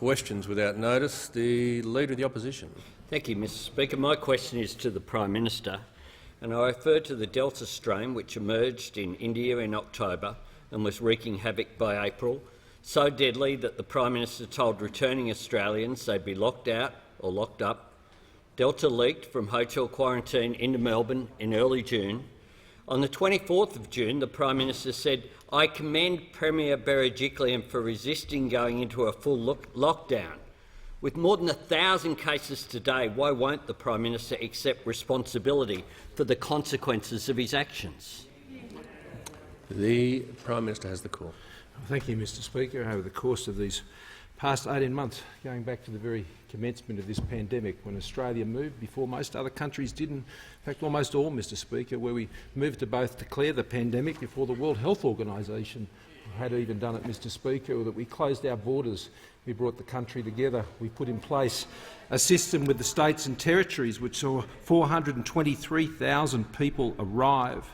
questions without notice. The Leader of the Opposition. Thank you, Mr Speaker. My question is to the Prime Minister, and I refer to the Delta strain which emerged in India in October and was wreaking havoc by April, so deadly that the Prime Minister told returning Australians they'd be locked out or locked up. Delta leaked from hotel quarantine into Melbourne in early June. On the 24th of June, the Prime Minister said, "I commend Premier Berejiklian for resisting going into a full lockdown." With more than 1,000 cases today, why won't the Prime Minister accept responsibility for the consequences of his actions? The Prime Minister has the call. Thank you, Mr Speaker. Over the course of these past 18 months, going back to the very commencement of this pandemic, when Australia moved before most other countries did, in fact almost all, Mr Speaker, where we moved to both declare the pandemic before the World Health Organisation had even done it, Mr Speaker, or that we closed our borders, we brought the country together, we put in place a system with the states and territories which saw 423,000 people arrive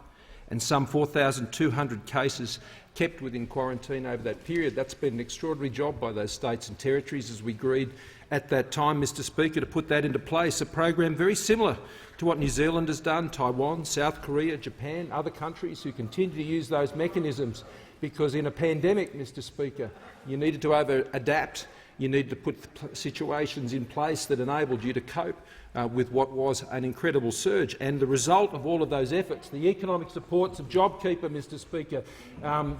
and some 4,200 cases kept within quarantine over that period. That's been an extraordinary job by those states and territories, as we agreed at that time, Mr Speaker, to put that into place, a program very similar to what New Zealand has done, Taiwan, South Korea, Japan, other countries who continue to use those mechanisms, because in a pandemic, Mr Speaker, you needed to adapt. You needed to put situations in place that enabled you to cope with what was an incredible surge. And the result of all of those efforts, the economic supports of JobKeeper, Mr Speaker,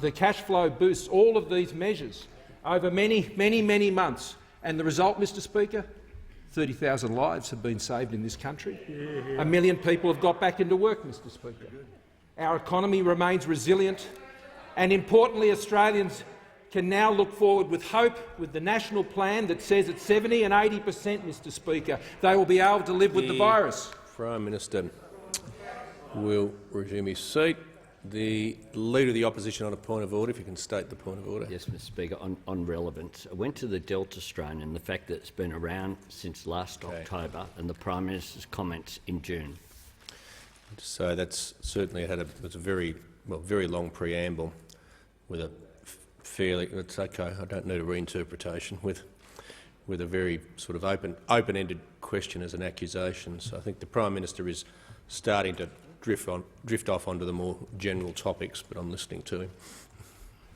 the cash flow boosts, all of these measures over many months. And the result, Mr Speaker, 30,000 lives have been saved in this country. 1 million people have got back into work, Mr Speaker. Our economy remains resilient. And importantly, Australians can now look forward with hope with the national plan that says at 70 and 80%, Mr Speaker, they will be able to live with the virus. Prime Minister will resume his seat. The Leader of the Opposition on a point of order, if you can state the point of order. Yes, Mr Speaker, on relevance. I went to the Delta strain and the fact that it's been around since last October and the Prime Minister's comments in June. So that's certainly had a very long preamble with a fairly, it's okay, I don't need a reinterpretation, with a very sort of open-ended question as an accusation. So I think the Prime Minister is starting to drift off onto the more general topics, but I'm listening to him.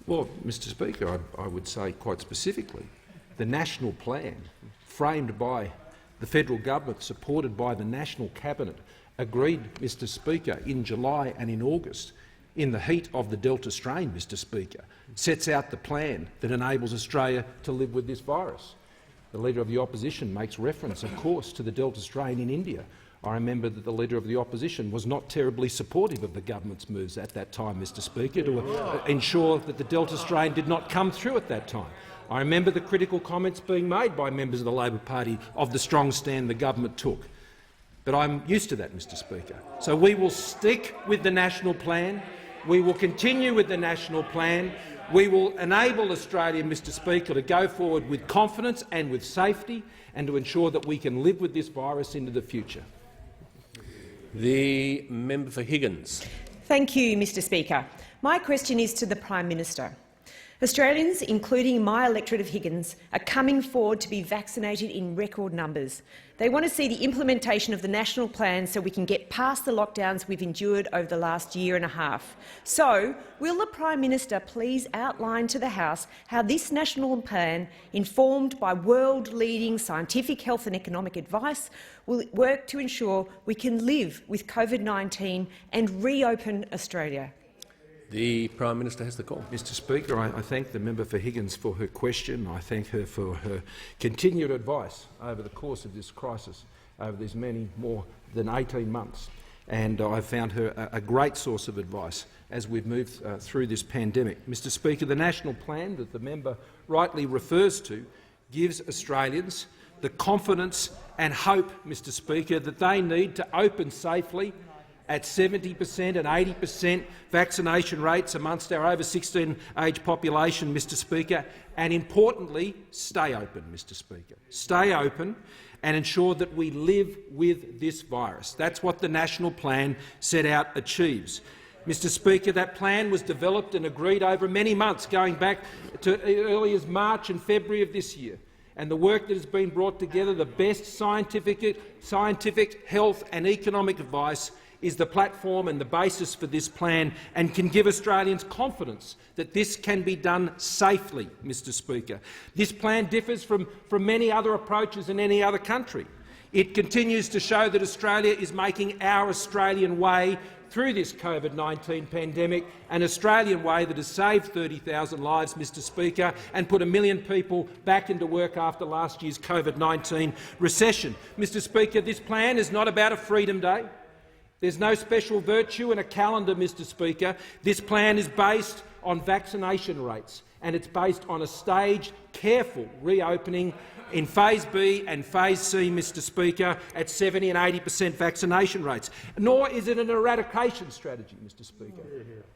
Well, Mr Speaker, I would say quite specifically, the national plan, framed by the federal government, supported by the National Cabinet, agreed, Mr Speaker, in July and in August, in the heat of the Delta strain, Mr Speaker, sets out the plan that enables Australia to live with this virus. The Leader of the Opposition makes reference, of course, to the Delta strain in India. I remember that the Leader of the Opposition was not terribly supportive of the government's moves at that time, Mr Speaker, to ensure that the Delta strain did not come through at that time. I remember the critical comments being made by members of the Labor Party of the strong stand the government took. But I'm used to that, Mr Speaker. So we will stick with the national plan. We will continue with the national plan. We will enable Australia, Mr Speaker, to go forward with confidence and with safety and to ensure that we can live with this virus into the future. The member for Higgins. Thank you, Mr Speaker. My question is to the Prime Minister. Australians, including my electorate of Higgins, are coming forward to be vaccinated in record numbers. They want to see the implementation of the national plan so we can get past the lockdowns we've endured over the last year and a half. So, will the Prime Minister please outline to the House how this national plan, informed by world-leading scientific health and economic advice, will work to ensure we can live with COVID-19 and reopen Australia? The Prime Minister has the call. Mr Speaker, I thank the member for Higgins for her question. I thank her for her continued advice over the course of this crisis, over these many more than 18 months. And I've found her a great source of advice as we've moved through this pandemic. Mr Speaker, the national plan that the member rightly refers to gives Australians the confidence and hope, Mr Speaker, that they need to open safely at 70% and 80% vaccination rates amongst our over 16 age population, Mr Speaker, and importantly, stay open, Mr Speaker. Stay open and ensure that we live with this virus. That's what the national plan set out achieves. Mr Speaker, that plan was developed and agreed over many months, going back to early as March and February of this year. and the work that has been brought together, the best scientific, health and economic advice, is the platform and the basis for this plan and can give Australians confidence that this can be done safely, Mr Speaker. This plan differs from many other approaches in any other country. It continues to show that Australia is making our Australian way through this COVID-19 pandemic, an Australian way that has saved 30,000 lives, Mr Speaker, and put 1 million people back into work after last year's COVID-19 recession. Mr Speaker, this plan is not about a Freedom Day. There's no special virtue in a calendar, Mr Speaker. This plan is based on vaccination rates, and it's based on a staged, careful reopening in Phase B and Phase C, Mr Speaker, at 70% and 80% vaccination rates. Nor is it an eradication strategy, Mr Speaker.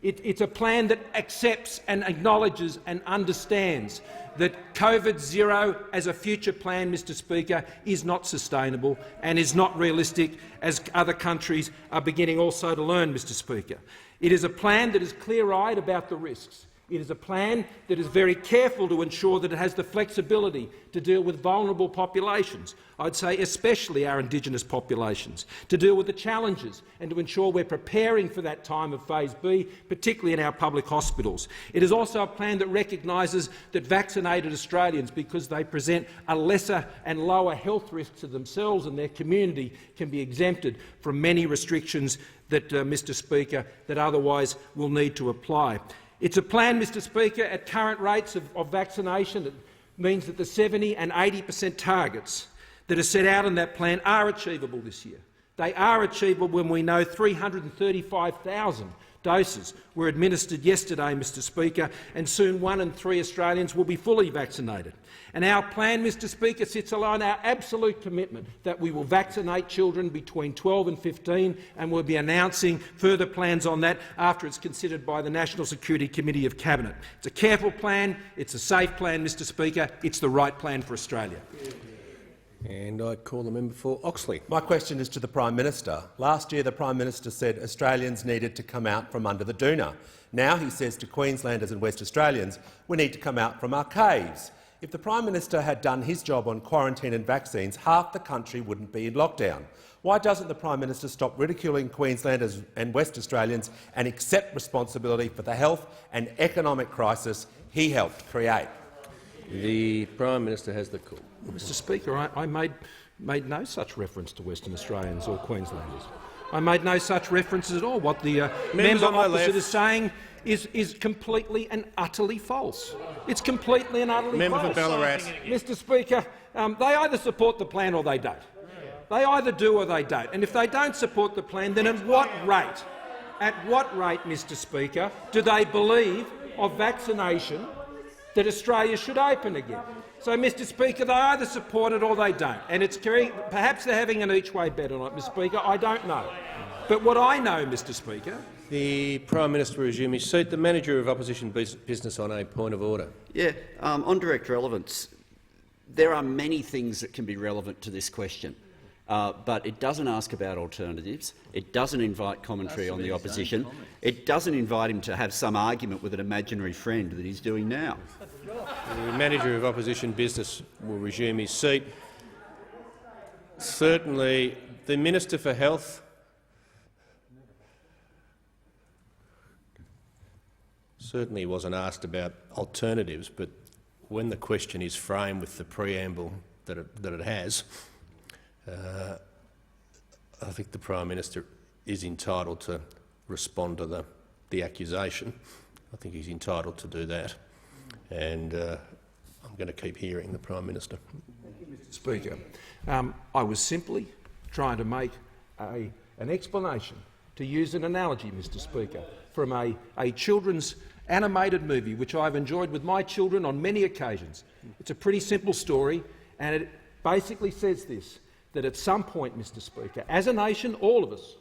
It's a plan that accepts and acknowledges and understands that COVID zero as a future plan, Mr Speaker, is not sustainable and is not realistic, as other countries are beginning also to learn, Mr Speaker. It is a plan that is clear-eyed about the risks. It is a plan that is very careful to ensure that it has the flexibility to deal with vulnerable populations, I'd say especially our Indigenous populations, to deal with the challenges and to ensure we're preparing for that time of Phase B, particularly in our public hospitals. It is also a plan that recognises that vaccinated Australians, because they present a lesser and lower health risk to themselves and their community, can be exempted from many restrictions that, Mr Speaker, that otherwise will need to apply. It's a plan, Mr Speaker, at current rates of vaccination that means that the 70% and 80% targets that are set out in that plan are achievable this year. They are achievable when we know 335,000 doses were administered yesterday, Mr Speaker, and soon 1 in 3 Australians will be fully vaccinated. And our plan, Mr Speaker, sits along our absolute commitment that we will vaccinate children between 12 and 15, and we'll be announcing further plans on that after it's considered by the National Security Committee of Cabinet. It's a careful plan, it's a safe plan, Mr Speaker, it's the right plan for Australia. And I call the member for Oxley. My question is to the Prime Minister. Last year the Prime Minister said Australians needed to come out from under the doona. Now he says to Queenslanders and West Australians, we need to come out from our caves. If the Prime Minister had done his job on quarantine and vaccines, half the country wouldn't be in lockdown. Why doesn't the Prime Minister stop ridiculing Queenslanders and West Australians and accept responsibility for the health and economic crisis he helped create? The Prime Minister has the call. Mr Speaker, I made no such reference to Western Australians or Queenslanders. I made no such references at all. What the member opposite is saying is completely and utterly false. It's completely and utterly false. Member for Ballarat. Mr Speaker, they either support the plan or they don't. They either do or they don't. And if they don't support the plan, then at what rate, Mr Speaker, do they believe of vaccination that Australia should open again? So, Mr Speaker, they either support it or they don't. And it's perhaps they're having an each-way bet on it, Mr Speaker. I don't know. But what I know, Mr Speaker— The Prime Minister will resume his seat. The Manager of Opposition Business on a point of order. Yeah, on direct relevance, there are many things that can be relevant to this question. But it doesn't ask about alternatives. It doesn't invite commentary on the opposition. It doesn't invite him to have some argument with an imaginary friend that he's doing now. The Manager of Opposition Business will resume his seat. Certainly, the Minister for Health certainly wasn't asked about alternatives, but when the question is framed with the preamble that it has, I think the Prime Minister is entitled to respond to the accusation. I think he's entitled to do that, and I'm going to keep hearing the Prime Minister. Thank you, Mr Speaker. I was simply trying to make an explanation, to use an analogy, Mr Speaker, from a children's animated movie which I've enjoyed with my children on many occasions. It's a pretty simple story, and it basically says this, that at some point, Mr Speaker, as a nation, all of us,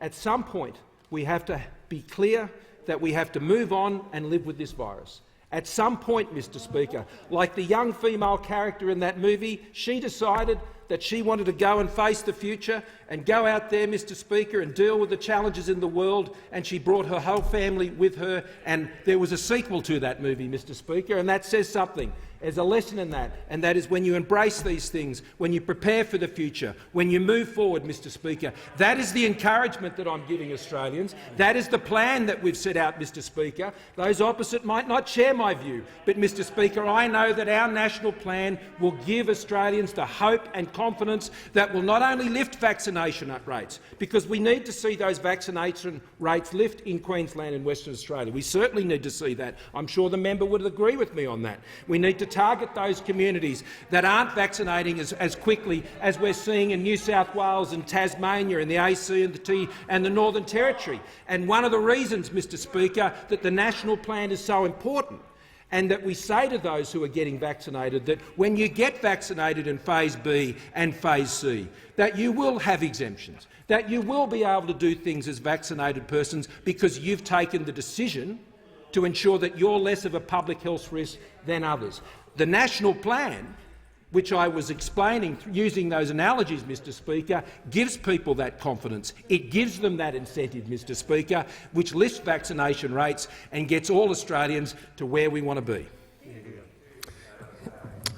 at some point we have to be clear that we have to move on and live with this virus. At some point, Mr Speaker, like the young female character in that movie, she decided that she wanted to go and face the future and go out there, Mr Speaker, and deal with the challenges in the world, and she brought her whole family with her, and there was a sequel to that movie, Mr Speaker, and that says something. There's a lesson in that, and that is when you embrace these things, when you prepare for the future, when you move forward, Mr Speaker. That is the encouragement that I'm giving Australians. That is the plan that we've set out, Mr Speaker. Those opposite might not share my view, but, Mr Speaker, I know that our national plan will give Australians the hope and confidence that will not only lift vaccination rates, because we need to see those vaccination rates lift in Queensland and Western Australia. We certainly need to see that. I'm sure the member would agree with me on that. We need to target those communities that aren't vaccinating as quickly as we're seeing in New South Wales and Tasmania and the AC and the T and the Northern Territory. And one of the reasons, Mr Speaker, that the national plan is so important, and that we say to those who are getting vaccinated that when you get vaccinated in Phase B and Phase C, that you will have exemptions, that you will be able to do things as vaccinated persons because you've taken the decision to ensure that you're less of a public health risk than others. The national plan, which I was explaining using those analogies, Mr Speaker, gives people that confidence. It gives them that incentive, Mr Speaker, which lifts vaccination rates and gets all Australians to where we want to be.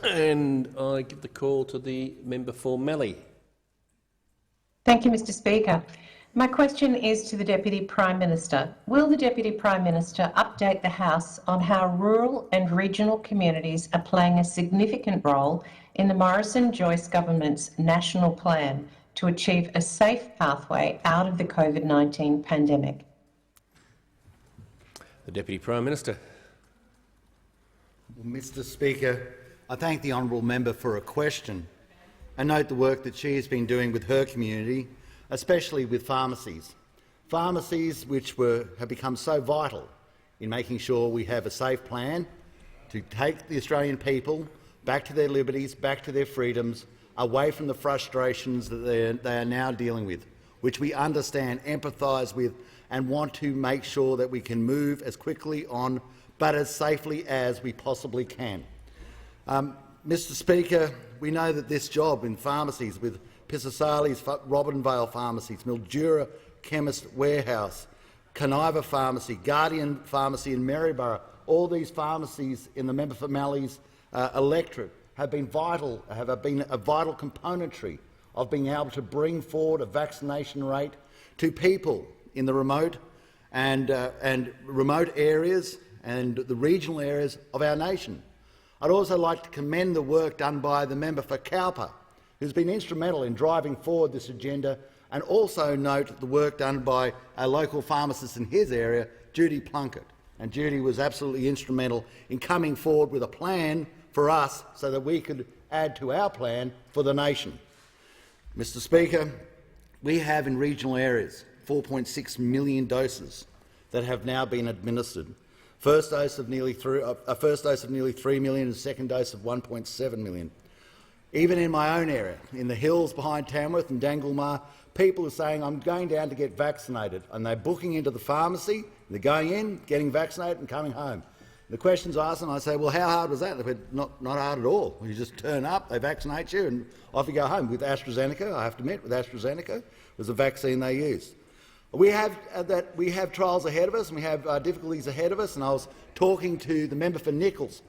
And I give the call to the member for Mallee. Thank you, Mr Speaker. My question is to the Deputy Prime Minister. Will the Deputy Prime Minister update the House on how rural and regional communities are playing a significant role in the Morrison-Joyce government's national plan to achieve a safe pathway out of the COVID-19 pandemic? The Deputy Prime Minister. Mr Speaker, I thank the honourable member for her question and note the work that she has been doing with her community, especially with pharmacies. Pharmacies which have become so vital in making sure we have a safe plan to take the Australian people back to their liberties, back to their freedoms, away from the frustrations that they are now dealing with, which we understand, empathise with and want to make sure that we can move as quickly on but as safely as we possibly can. Mr Speaker, we know that this job in pharmacies with Pisasali's Robinvale Pharmacies, Mildura Chemist Warehouse, Coniva Pharmacy, Guardian Pharmacy in Maryborough, all these pharmacies in the member for Mallee's electorate have been vital, have been a vital componentry of being able to bring forward a vaccination rate to people in the remote and remote areas and the regional areas of our nation. I'd also like to commend the work done by the member for Cowper, who's been instrumental in driving forward this agenda, and also note the work done by a local pharmacist in his area, Judy Plunkett. And Judy was absolutely instrumental in coming forward with a plan for us so that we could add to our plan for the nation. Mr Speaker, we have in regional areas 4.6 million doses that have now been administered. First dose of nearly 3 million and second dose of 1.7 million. Even in my own area, in the hills behind Tamworth and Dangulmar, people are saying, I'm going down to get vaccinated, and they're booking into the pharmacy, they're going in, getting vaccinated and coming home. The question's asked and I say, well, how hard was that? They said, not hard at all. You just turn up, they vaccinate you, and off you go home. With AstraZeneca, I have to admit, with AstraZeneca, was the vaccine they used. We have trials ahead of us and we have difficulties ahead of us, and I was talking to the member for Nichols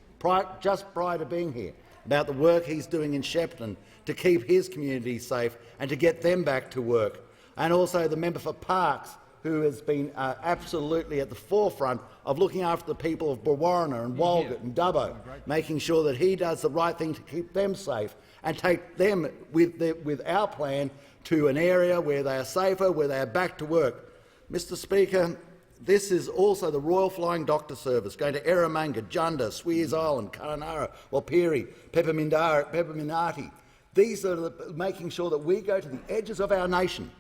just prior to being here about the work he's doing in Shepparton to keep his community safe and to get them back to work, and also the member for Parkes, who has been absolutely at the forefront of looking after the people of Brewarrina and Walgett and Dubbo, making sure that he does the right thing to keep them safe and take them with our plan to an area where they are safer, where they are back to work. Mr Speaker, this is also the Royal Flying Doctor Service going to Eromanga, Junda, Swears Island, Kununurra, Walpiri, Pepperminati. These are making sure that we go to the edges of our nation,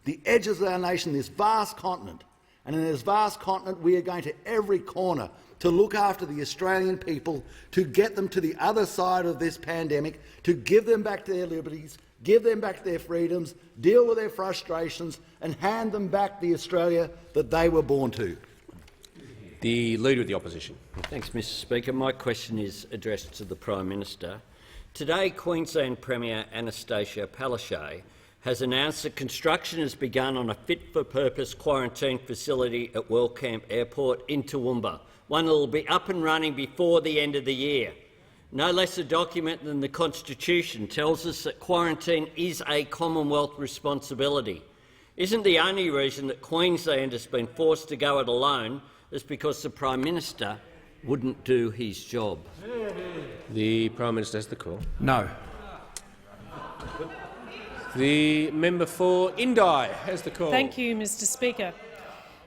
this vast continent. And in this vast continent, we are going to every corner to look after the Australian people, to get them to the other side of this pandemic, to give them back their liberties, give them back their freedoms, deal with their frustrations and hand them back the Australia that they were born to. The Leader of the Opposition. Thanks, Mr Speaker. My question is addressed to the Prime Minister. Today, Queensland Premier Anastasia Palaszczuk has announced that construction has begun on a fit-for-purpose quarantine facility at Wellcamp Airport in Toowoomba, one that will be up and running before the end of the year. no less a document than the Constitution, tells us that quarantine is a Commonwealth responsibility. Isn't the only reason that Queensland has been forced to go it alone is because the Prime Minister wouldn't do his job? The Prime Minister has the call. No. The member for Indi has the call. Thank you, Mr Speaker.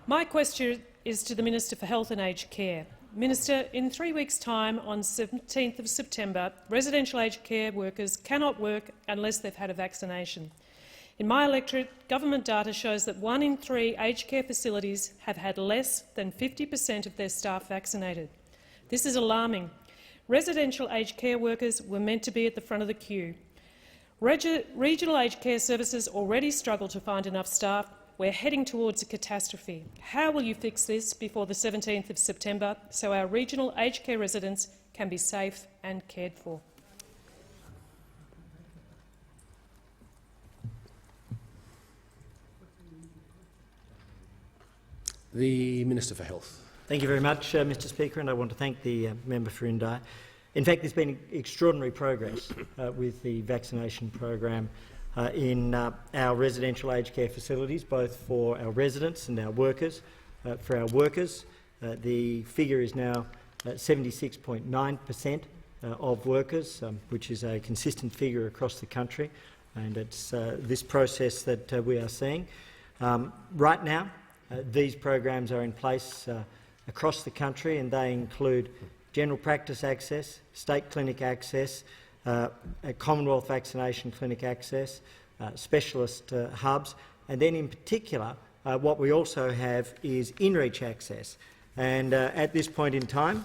My question is to the Minister for Health and Aged Care. Minister, in 3 weeks' time, on 17th of September, residential aged care workers cannot work unless they've had a vaccination. In my electorate, government data shows that 1 in 3 aged care facilities have had less than 50% of their staff vaccinated. This is alarming. Residential aged care workers were meant to be at the front of the queue. Regional aged care services already struggle to find enough staff. We're heading towards a catastrophe. How will you fix this before the 17th of September so our regional aged care residents can be safe and cared for? The Minister for Health. Thank you very much, Mr Speaker, and I want to thank the member for Indi. In fact, there's been extraordinary progress with the vaccination program in our residential aged care facilities, both for our residents and our workers. For our workers, the figure is now 76.9% of workers, which is a consistent figure across the country, and it's this process that we are seeing. Right now, these programs are in place across the country, and they include general practice access, state clinic access, a Commonwealth vaccination clinic access, specialist hubs, and then in particular what we also have is in-reach access. And at this point in time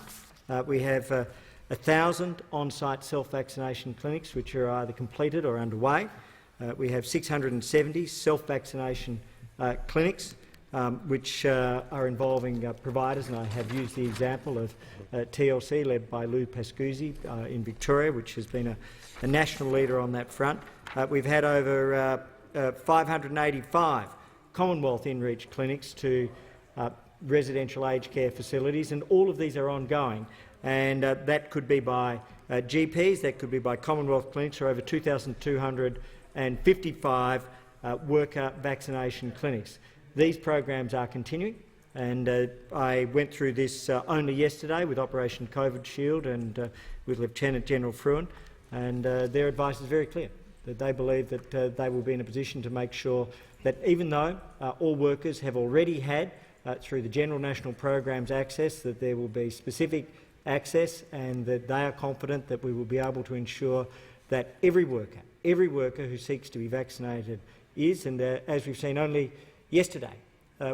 we have 1,000 on-site self-vaccination clinics which are either completed or underway. We have 670 self-vaccination clinics which are involving providers, and I have used the example of TLC, led by Lou Pascuzzi in Victoria, which has been a national leader on that front. We've had over 585 Commonwealth in-reach clinics to residential aged care facilities, and all of these are ongoing. And that could be by GPs, that could be by Commonwealth clinics, or over 2,255 worker vaccination clinics. These programs are continuing, and I went through this only yesterday with Operation COVID Shield and with Lieutenant General Fruin, and their advice is very clear, that they believe that they will be in a position to make sure that even though all workers have already had, through the General National Programs access, that there will be specific access, and that they are confident that we will be able to ensure that every worker who seeks to be vaccinated is, and as we've seen only yesterday,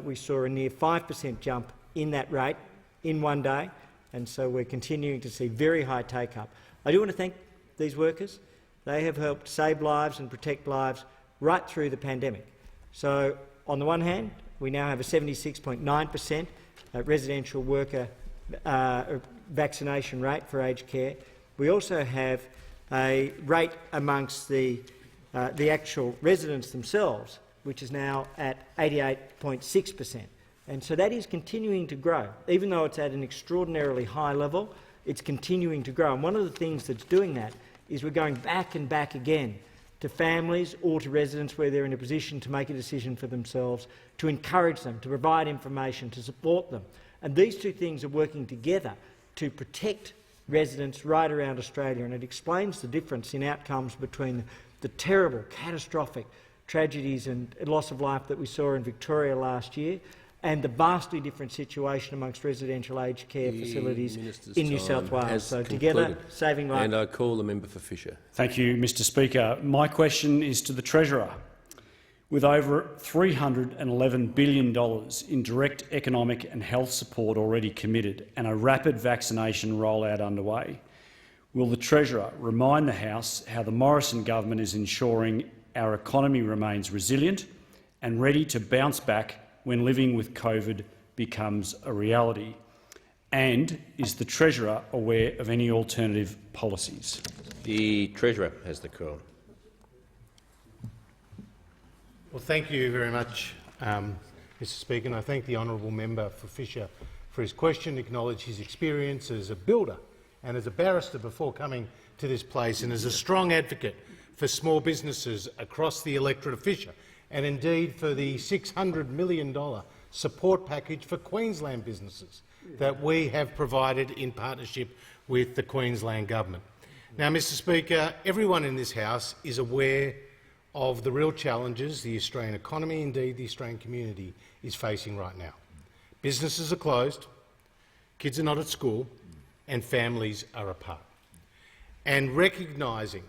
we saw a near 5% jump in that rate in one day, and so we're continuing to see very high take-up. I do want to thank these workers. They have helped save lives and protect lives right through the pandemic. So, on the one hand, we now have a 76.9% residential worker vaccination rate for aged care. We also have a rate amongst the actual residents themselves, which is now at 88.6%. And so that is continuing to grow. Even though it's at an extraordinarily high level, it's continuing to grow. And one of the things that's doing that is we're going back and back again to families or to residents where they're in a position to make a decision for themselves, to encourage them, to provide information, to support them. And these two things are working together to protect residents right around Australia, and it explains the difference in outcomes between the terrible, catastrophic tragedies and loss of life that we saw in Victoria last year, and the vastly different situation amongst residential aged care facilities in New South Wales. So together, saving lives. And I call the member for Fisher. Thank you, Mr Speaker. My question is to the Treasurer. With over $311 billion in direct economic and health support already committed and a rapid vaccination rollout underway, will the Treasurer remind the House how the Morrison government is ensuring our economy remains resilient and ready to bounce back when living with COVID becomes a reality? And is the Treasurer aware of any alternative policies? The Treasurer has the call. Well, thank you very much, Mr Speaker, and I thank the honourable member for Fisher for his question, acknowledge his experience as a builder and as a barrister before coming to this place, and as a strong advocate for small businesses across the electorate of Fisher, and indeed for the $600 million support package for Queensland businesses that we have provided in partnership with the Queensland Government. Now, Mr Speaker, everyone in this House is aware of the real challenges the Australian economy, indeed the Australian community, is facing right now. Businesses are closed, kids are not at school, and families are apart. And recognising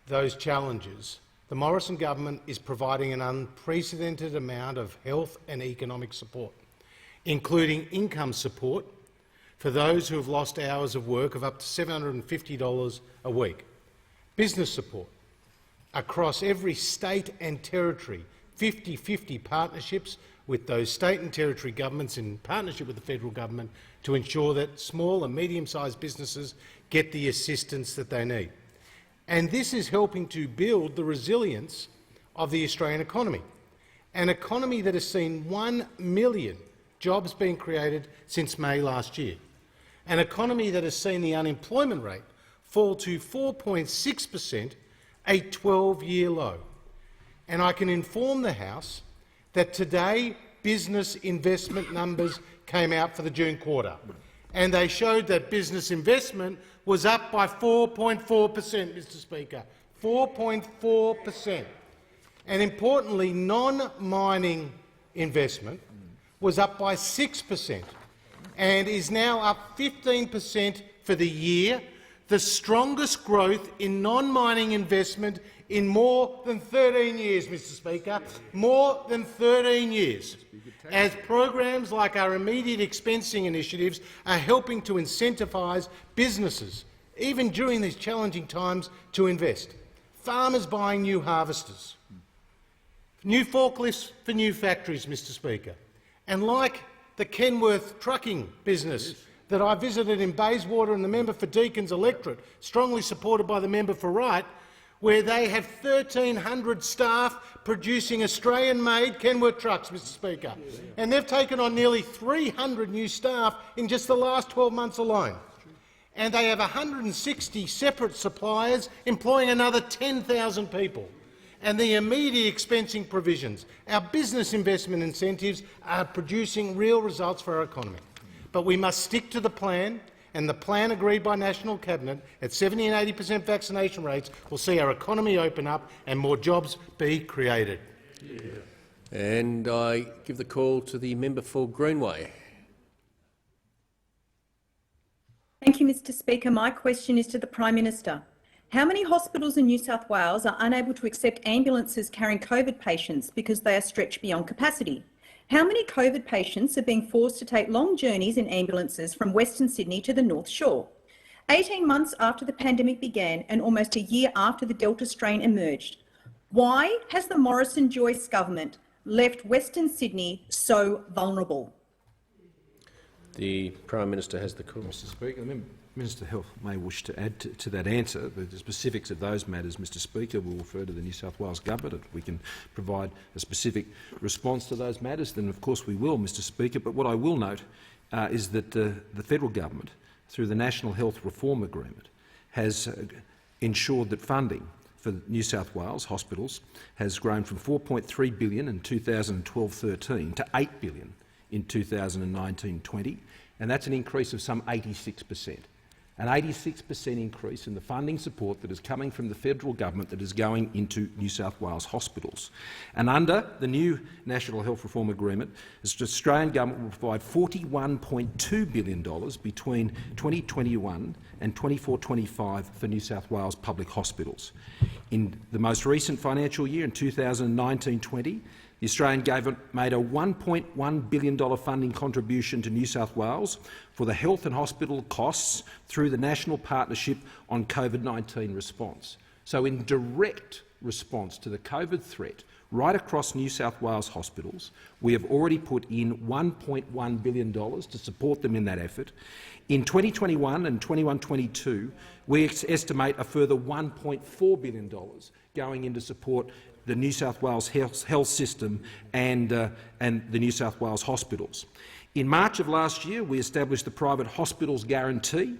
those challenges, the Morrison government is providing an unprecedented amount of health and economic support, including income support for those who have lost hours of work of up to $750 a week, business support across every state and territory, 50-50 partnerships with those state and territory governments in partnership with the federal government to ensure that small and medium-sized businesses get the assistance that they need. And this is helping to build the resilience of the Australian economy, an economy that has seen 1 million jobs being created since May last year, an economy that has seen the unemployment rate fall to 4.6%, a 12-year low. And I can inform the House that today business investment numbers came out for the June quarter, and they showed that business investment was up by 4.4%, Mr Speaker, 4.4%. And importantly, non-mining investment was up by 6% and is now up 15% for the year, the strongest growth in non-mining investment in more than 13 years, Mr Speaker, more than 13 years, as programs like our immediate expensing initiatives are helping to incentivise businesses, even during these challenging times, to invest. Farmers buying new harvesters, new forklifts for new factories, Mr Speaker, and like the Kenworth trucking business that I visited in Bayswater and the member for Deacon's electorate, strongly supported by the member for Wright, where they have 1,300 staff producing Australian-made Kenworth trucks, Mr Speaker. And they've taken on nearly 300 new staff in just the last 12 months alone. And they have 160 separate suppliers employing another 10,000 people. And the immediate expensing provisions, our business investment incentives, are producing real results for our economy. But we must stick to the plan, and the plan agreed by National Cabinet at 70% and 80% vaccination rates will see our economy open up and more jobs be created. And I give the call to the member for Greenway. Thank you, Mr Speaker. My question is to the Prime Minister. How many hospitals in New South Wales are unable to accept ambulances carrying COVID patients because they are stretched beyond capacity? How many COVID patients are being forced to take long journeys in ambulances from Western Sydney to the North Shore? 18 months after the pandemic began and almost a year after the Delta strain emerged, why has the Morrison-Joyce government left Western Sydney so vulnerable? The Prime Minister has the call. Mr Speaker, the Minister of Health may wish to add to that answer. The specifics of those matters, Mr Speaker, will refer to the New South Wales Government. If we can provide a specific response to those matters, then of course we will, Mr Speaker. But what I will note is that the federal government, through the National Health Reform Agreement, has ensured that funding for New South Wales hospitals has grown from $4.3 billion in 2012-13 to $8 billion in 2019-20, and that's an increase of some 86%. An 86% increase in the funding support that is coming from the federal government that is going into New South Wales hospitals. And under the new National Health Reform Agreement, the Australian government will provide $41.2 billion between 2021 and 24-25 for New South Wales public hospitals. In the most recent financial year, in 2019-20, the Australian government made a $1.1 billion funding contribution to New South Wales for the health and hospital costs through the National Partnership on COVID-19 response. So in direct response to the COVID threat right across New South Wales hospitals, we have already put in $1.1 billion to support them in that effort. In 2021 and 21-22, we estimate a further $1.4 billion going in to support the New South Wales health system and the New South Wales hospitals. In March of last year, we established the Private Hospitals Guarantee,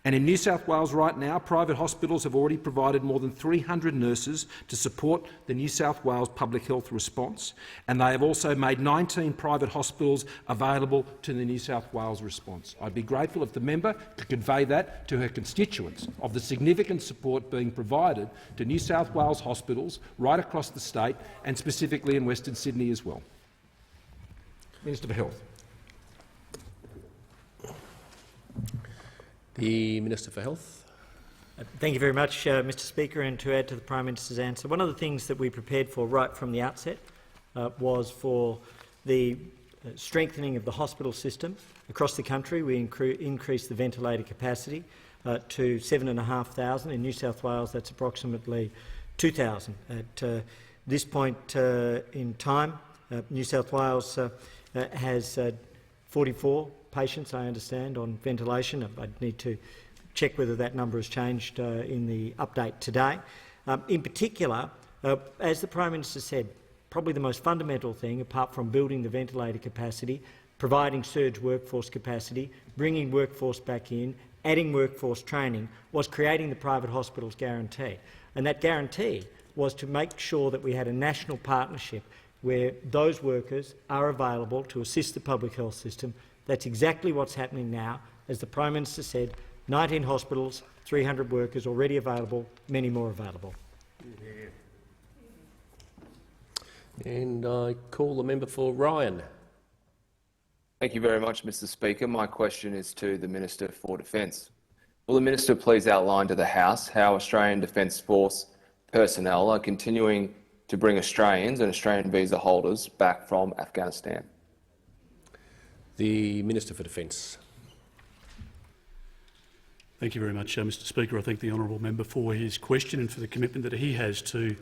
And in New South Wales right now, private hospitals have already provided more than 300 nurses to support the New South Wales public health response, and they have also made 19 private hospitals available to the New South Wales response. I'd be grateful if the member could convey that to her constituents of the significant support being provided to New South Wales hospitals right across the state and specifically in Western Sydney as well. Minister for Health. The Minister for Health. Thank you very much, Mr Speaker, and to add to the Prime Minister's answer, one of the things that we prepared for right from the outset was for the strengthening of the hospital system across the country. We increased the ventilator capacity to 7,500. In New South Wales, that's approximately 2,000. At this point in time, New South Wales has 44 patients, I understand, on ventilation. I'd need to check whether that number has changed in the update today. In particular, as the Prime Minister said, probably the most fundamental thing, apart from building the ventilator capacity, providing surge workforce capacity, bringing workforce back in, adding workforce training, was creating the private hospitals guarantee. And that guarantee was to make sure that we had a national partnership where those workers are available to assist the public health system. That's exactly what's happening now. As the Prime Minister said, 19 hospitals, 300 workers already available, many more available. And I call the member for Ryan. Thank you very much, Mr Speaker. My question is to the Minister for Defence. Will the Minister please outline to the House how Australian Defence Force personnel are continuing to bring Australians and Australian visa holders back from Afghanistan? The Minister for Defence. Thank you very much, Mr Speaker. I thank the honourable member for his question and for the commitment that he has to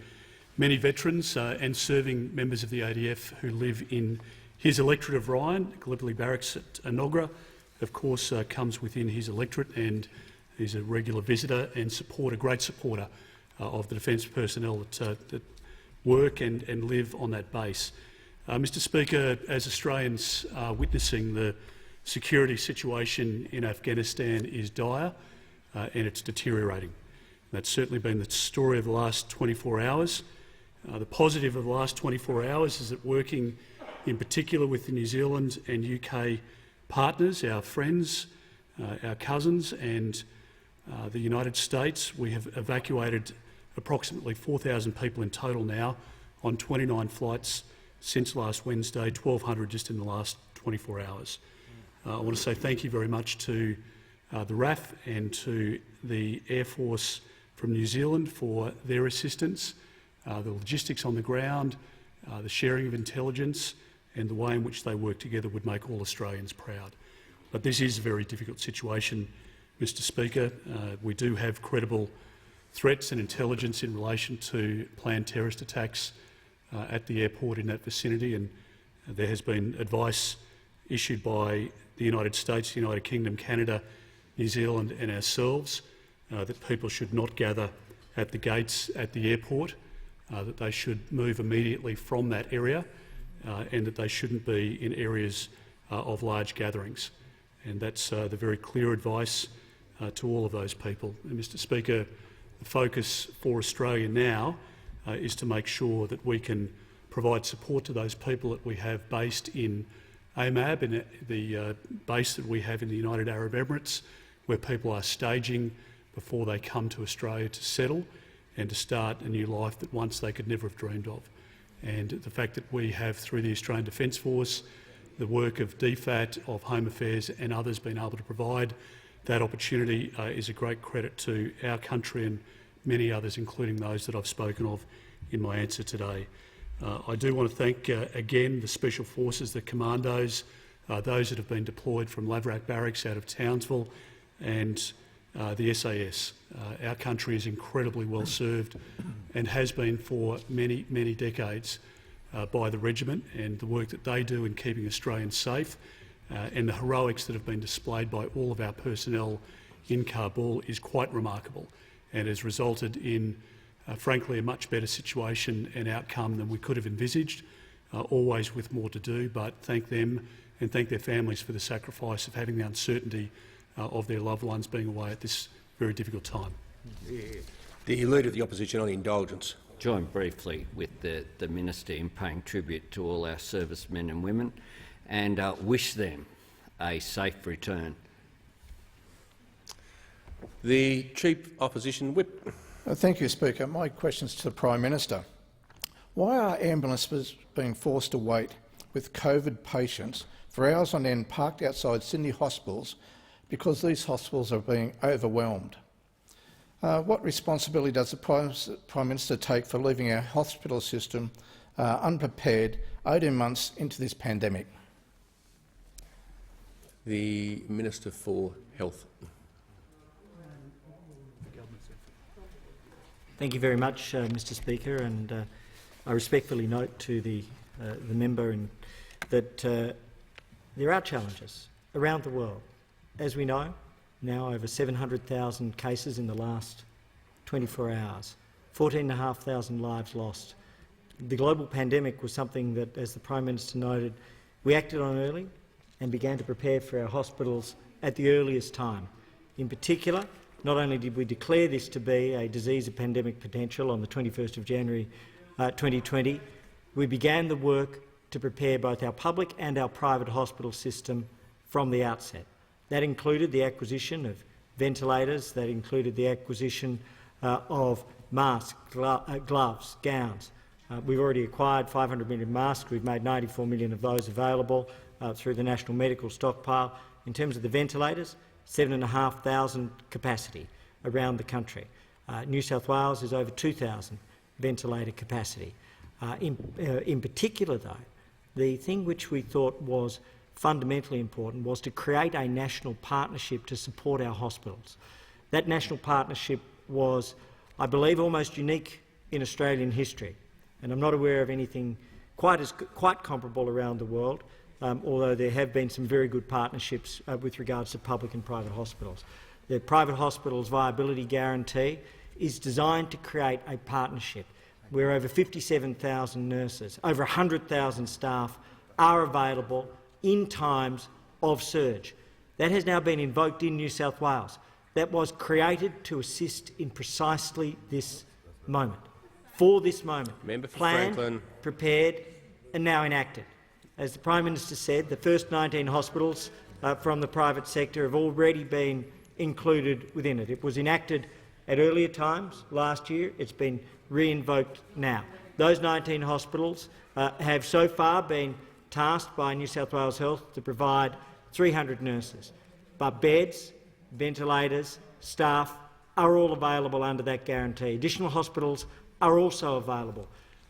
many veterans and serving members of the ADF who live in his electorate of Ryan. Gallipoli Barracks at Enoggera, of course, comes within his electorate, and he's a regular visitor and a great supporter of the defence personnel that work and live on that base. Mr Speaker, as Australians are witnessing, the security situation in Afghanistan is dire and it's deteriorating. That's certainly been the story of the last 24 hours. The positive of the last 24 hours is that working in particular with the New Zealand and UK partners, our friends, our cousins and the United States, we have evacuated approximately 4,000 people in total now on 29 flights since last Wednesday, 1,200 just in the last 24 hours. I want to say thank you very much to the RAF and to the Air Force from New Zealand for their assistance, the logistics on the ground, the sharing of intelligence and the way in which they work together would make all Australians proud. But this is a very difficult situation, Mr Speaker. We do have credible threats and intelligence in relation to planned terrorist attacks at the airport in that vicinity, and there has been advice issued by the United States, the United Kingdom, Canada, New Zealand and ourselves that people should not gather at the gates at the airport, that they should move immediately from that area and that they shouldn't be in areas of large gatherings. And that's the very clear advice to all of those people. And Mr Speaker, the focus for Australia now is to make sure that we can provide support to those people that we have based in AMAB, in the base that we have in the United Arab Emirates, where people are staging before they come to Australia to settle and to start a new life that once they could never have dreamed of. And the fact that we have, through the Australian Defence Force, the work of DFAT, of Home Affairs and others been able to provide that opportunity is a great credit to our country and many others, including those that I've spoken of in my answer today. I do want to thank again the Special Forces, the Commandos, those that have been deployed from Laverack Barracks out of Townsville, and the SAS. Our country is incredibly well served and has been for many, many decades by the regiment, and the work that they do in keeping Australians safe and the heroics that have been displayed by all of our personnel in Kabul is quite remarkable and has resulted in, frankly, a much better situation and outcome than we could have envisaged, always with more to do, but thank them and thank their families for the sacrifice of having the uncertainty of their loved ones being away at this very difficult time. The Leader of the Opposition on indulgence. Join briefly with the Minister in paying tribute to all our servicemen and women and wish them a safe return. The Chief Opposition Whip. Thank you, Speaker. My question is to the Prime Minister. Why are ambulances being forced to wait with COVID patients for hours on end parked outside Sydney hospitals because these hospitals are being overwhelmed? What responsibility does the Prime Minister take for leaving our hospital system unprepared 18 months into this pandemic? The Minister for Health. Thank you very much, Mr Speaker, and I respectfully note to the member that there are challenges around the world. As we know, now over 700,000 cases in the last 24 hours, 14,500 lives lost. The global pandemic was something that, as the Prime Minister noted, we acted on early and began to prepare for our hospitals at the earliest time. In particular, not only did we declare this to be a disease of pandemic potential on the 21st of January 2020, we began the work to prepare both our public and our private hospital system from the outset. That included the acquisition of ventilators, that included the acquisition of masks, gloves, gowns. We've already acquired 500 million masks. We've made 94 million of those available through the National Medical Stockpile. In terms of the ventilators, 7,500 capacity around the country. New South Wales is over 2,000 ventilator capacity. In particular, though, the thing which we thought was fundamentally important was to create a national partnership to support our hospitals. That national partnership was, I believe, almost unique in Australian history, and I'm not aware of anything quite comparable around the world, although there have been some very good partnerships with regards to public and private hospitals. The Private Hospitals Viability Guarantee is designed to create a partnership where over 57,000 nurses, over 100,000 staff are available in times of surge. That has now been invoked in New South Wales. That was created to assist in precisely this moment. For this moment, planned, prepared and now enacted. As the Prime Minister said, the first 19 hospitals from the private sector have already been included within it. It was enacted at earlier times last year. It's been re-invoked now. Those 19 hospitals have so far been tasked by New South Wales Health to provide 300 nurses, but beds, ventilators, staff are all available under that guarantee. Additional hospitals are also available.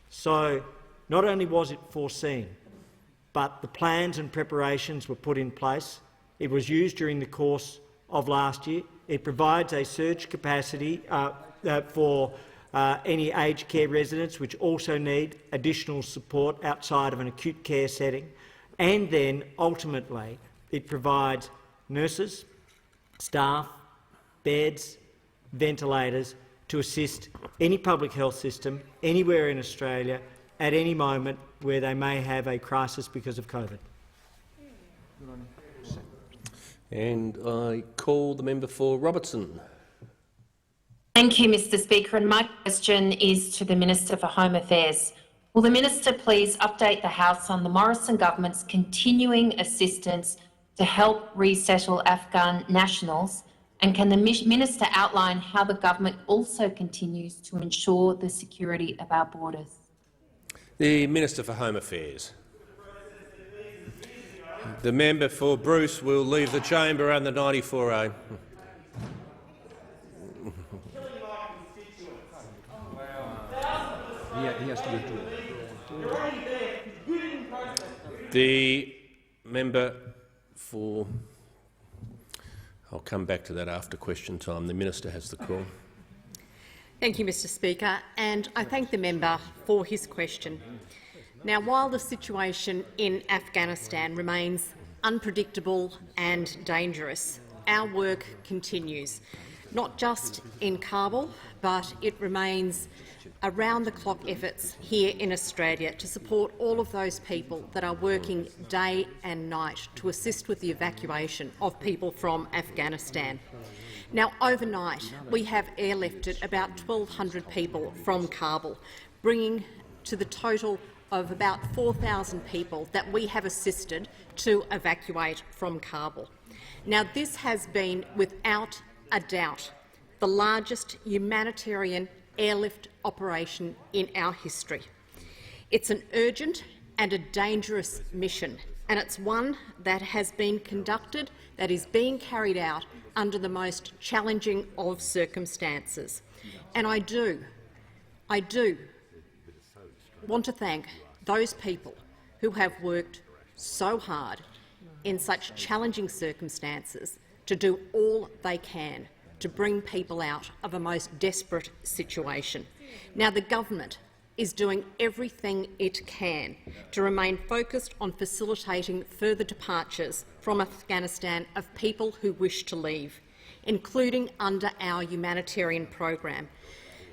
So not only was it foreseen, but the plans and preparations were put in place. It was used during the course of last year. It provides a surge capacity for any aged care residents which also need additional support outside of an acute care setting, and then ultimately it provides nurses, staff, beds, ventilators to assist any public health system anywhere in Australia at any moment where they may have a crisis because of COVID. And I call the member for Robertson. Thank you, Mr Speaker, and my question is to the Minister for Home Affairs. Will the Minister please update the House on the Morrison government's continuing assistance to help resettle Afghan nationals, and can the Minister outline how the government also continues to ensure the security of our borders? The Minister for Home Affairs. The member for Bruce will leave the chamber under 94A. He has to withdraw. The member for... I'll come back to that after question time. The Minister has the call. Thank you, Mr Speaker, and I thank the member for his question. Now, while the situation in Afghanistan remains unpredictable and dangerous, our work continues. not just in Kabul, but it remains around-the-clock efforts here in Australia to support all of those people that are working day and night to assist with the evacuation of people from Afghanistan. Now, overnight, we have airlifted about 1,200 people from Kabul, bringing to the total of about 4,000 people that we have assisted to evacuate from Kabul. Now, this has been, without a doubt, the largest humanitarian airlift operation in our history. It's an urgent and a dangerous mission, and it's one that has been conducted, that is being carried out under the most challenging of circumstances. And I do want to thank those people who have worked so hard in such challenging circumstances to do all they can to bring people out of a most desperate situation. Now, the government is doing everything it can to remain focused on facilitating further departures from Afghanistan of people who wish to leave, including under our humanitarian program.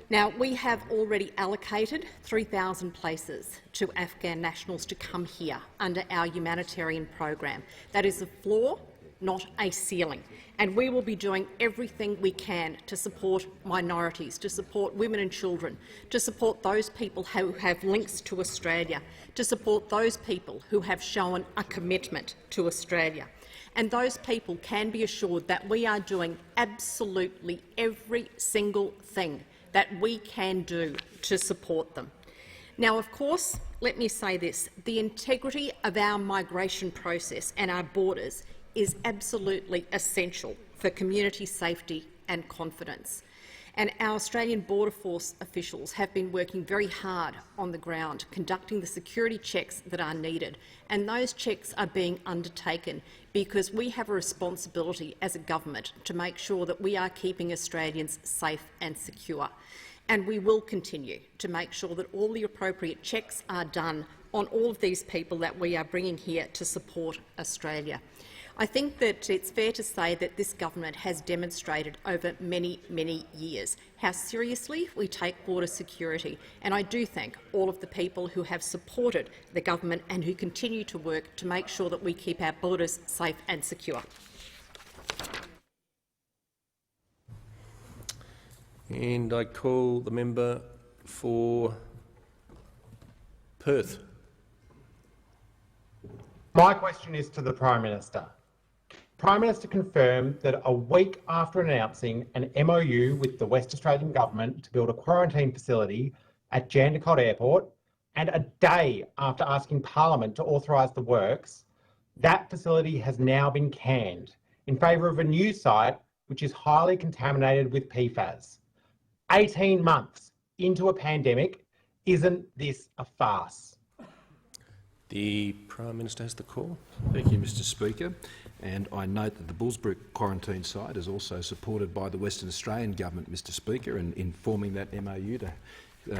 Now, we have already allocated 3,000 places to Afghan nationals to come here under our humanitarian program. That is a floor, not a ceiling. And we will be doing everything we can to support minorities, to support women and children, to support those people who have links to Australia, to support those people who have shown a commitment to Australia. And those people can be assured that we are doing absolutely every single thing that we can do to support them. Now, of course, let me say this, the integrity of our migration process and our borders is absolutely essential for community safety and confidence. And our Australian Border Force officials have been working very hard on the ground, conducting the security checks that are needed. And those checks are being undertaken because we have a responsibility as a government to make sure that we are keeping Australians safe and secure. And we will continue to make sure that all the appropriate checks are done on all of these people that we are bringing here to support Australia. I think that it's fair to say that this government has demonstrated over many, many years how seriously we take border security, and I do thank all of the people who have supported the government and who continue to work to make sure that we keep our borders safe and secure. And I call the member for Perth. My question is to the Prime Minister. Prime Minister confirmed that a week after announcing an MOU with the West Australian Government to build a quarantine facility at Jandakot Airport, and a day after asking Parliament to authorise the works, that facility has now been canned in favour of a new site which is highly contaminated with PFAS. 18 months into a pandemic, isn't this a farce? The Prime Minister has the call. Thank you, Mr Speaker. And I note that the Bullsbrook quarantine site is also supported by the Western Australian Government, Mr Speaker, in forming that MOU to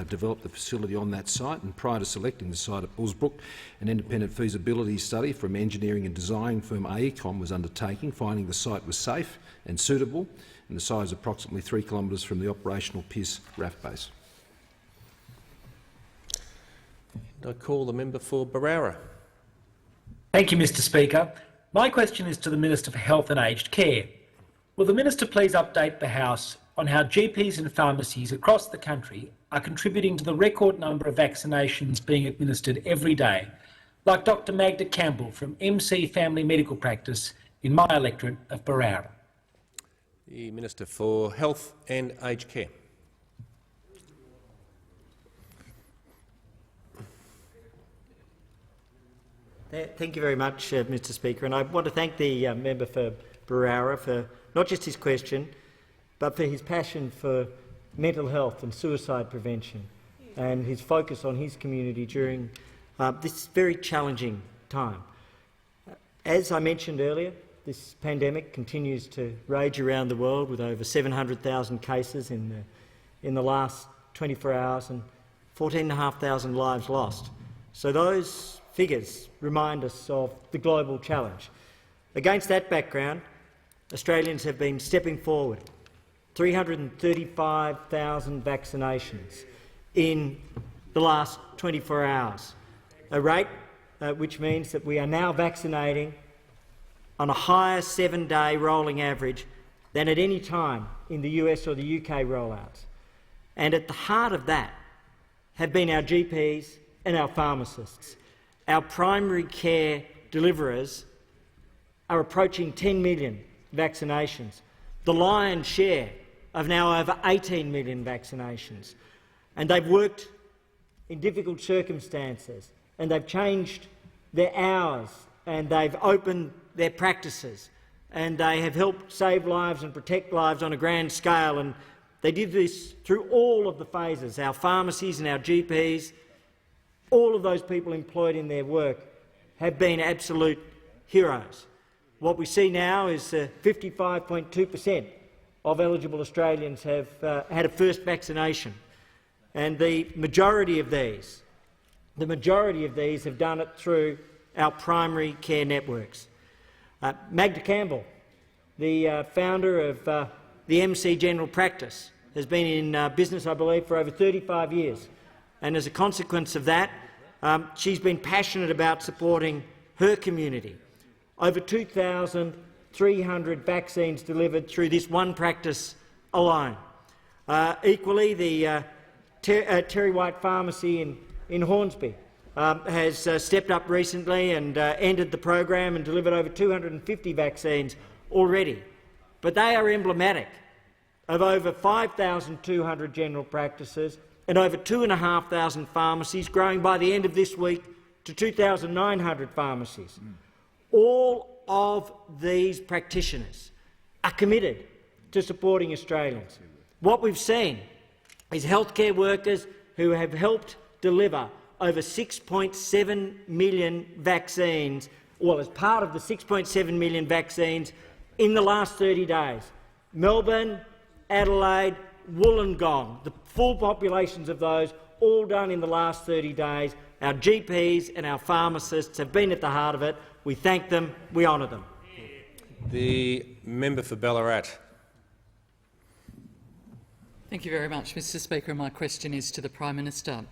develop the facility on that site. And prior to selecting the site at Bullsbrook, an independent feasibility study from engineering and design firm AECOM was undertaken, finding the site was safe and suitable, and the site is approximately 3 kilometres from the operational Pearce RAF base. And I call the member for Barara. Thank you, Mr Speaker. My question is to the Minister for Health and Aged Care. Will the Minister please update the House on how GPs and pharmacies across the country are contributing to the record number of vaccinations being administered every day, like Dr Magda Campbell from MC Family Medical Practice in my electorate of Barara? The Minister for Health and Aged Care. Thank you very much, Mr Speaker, and I want to thank the member for Barara for not just his question, but for his passion for mental health and suicide prevention and his focus on his community during this very challenging time. As I mentioned earlier, this pandemic continues to rage around the world with over 700,000 cases in the last 24 hours and 14,500 lives lost. So those figures remind us of the global challenge. Against that background, Australians have been stepping forward 335,000 vaccinations in the last 24 hours, a rate which means that we are now vaccinating on a higher 7-day rolling average than at any time in the US or the UK rollouts. And at the heart of that have been our GPs and our pharmacists. Our primary care deliverers are approaching 10 million vaccinations, the lion's share of now over 18 million vaccinations. And they've worked in difficult circumstances, and they've changed their hours, and they've opened their practices, and they have helped save lives and protect lives on a grand scale. And they did this through all of the phases. Our pharmacies and our GPs, all of those people employed in their work have been absolute heroes. What we see now is 55.2% of eligible Australians have had a first vaccination, and the majority of these have done it through our primary care networks. Magda Campbell, the founder of the MC General Practice, has been in business, I believe, for over 35 years. And as a consequence of that, she's been passionate about supporting her community. Over 2,300 vaccines delivered through this one practice alone. Equally, the Terry White Pharmacy in Hornsby has stepped up recently and ended the program and delivered over 250 vaccines already. But they are emblematic of over 5,200 general practices and over 2,500 pharmacies, growing by the end of this week to 2,900 pharmacies. All of these practitioners are committed to supporting Australians. What we've seen is healthcare workers who have helped deliver over 6.7 million vaccines, well, as part of the 6.7 million vaccines in the last 30 days. Melbourne, Adelaide, Wollongong, the full populations of those, all done in the last 30 days. Our GPs and our pharmacists have been at the heart of it. We thank them, we honour them. The member for Ballarat. Thank you very much, Mr Speaker. My question is to the Prime Minister.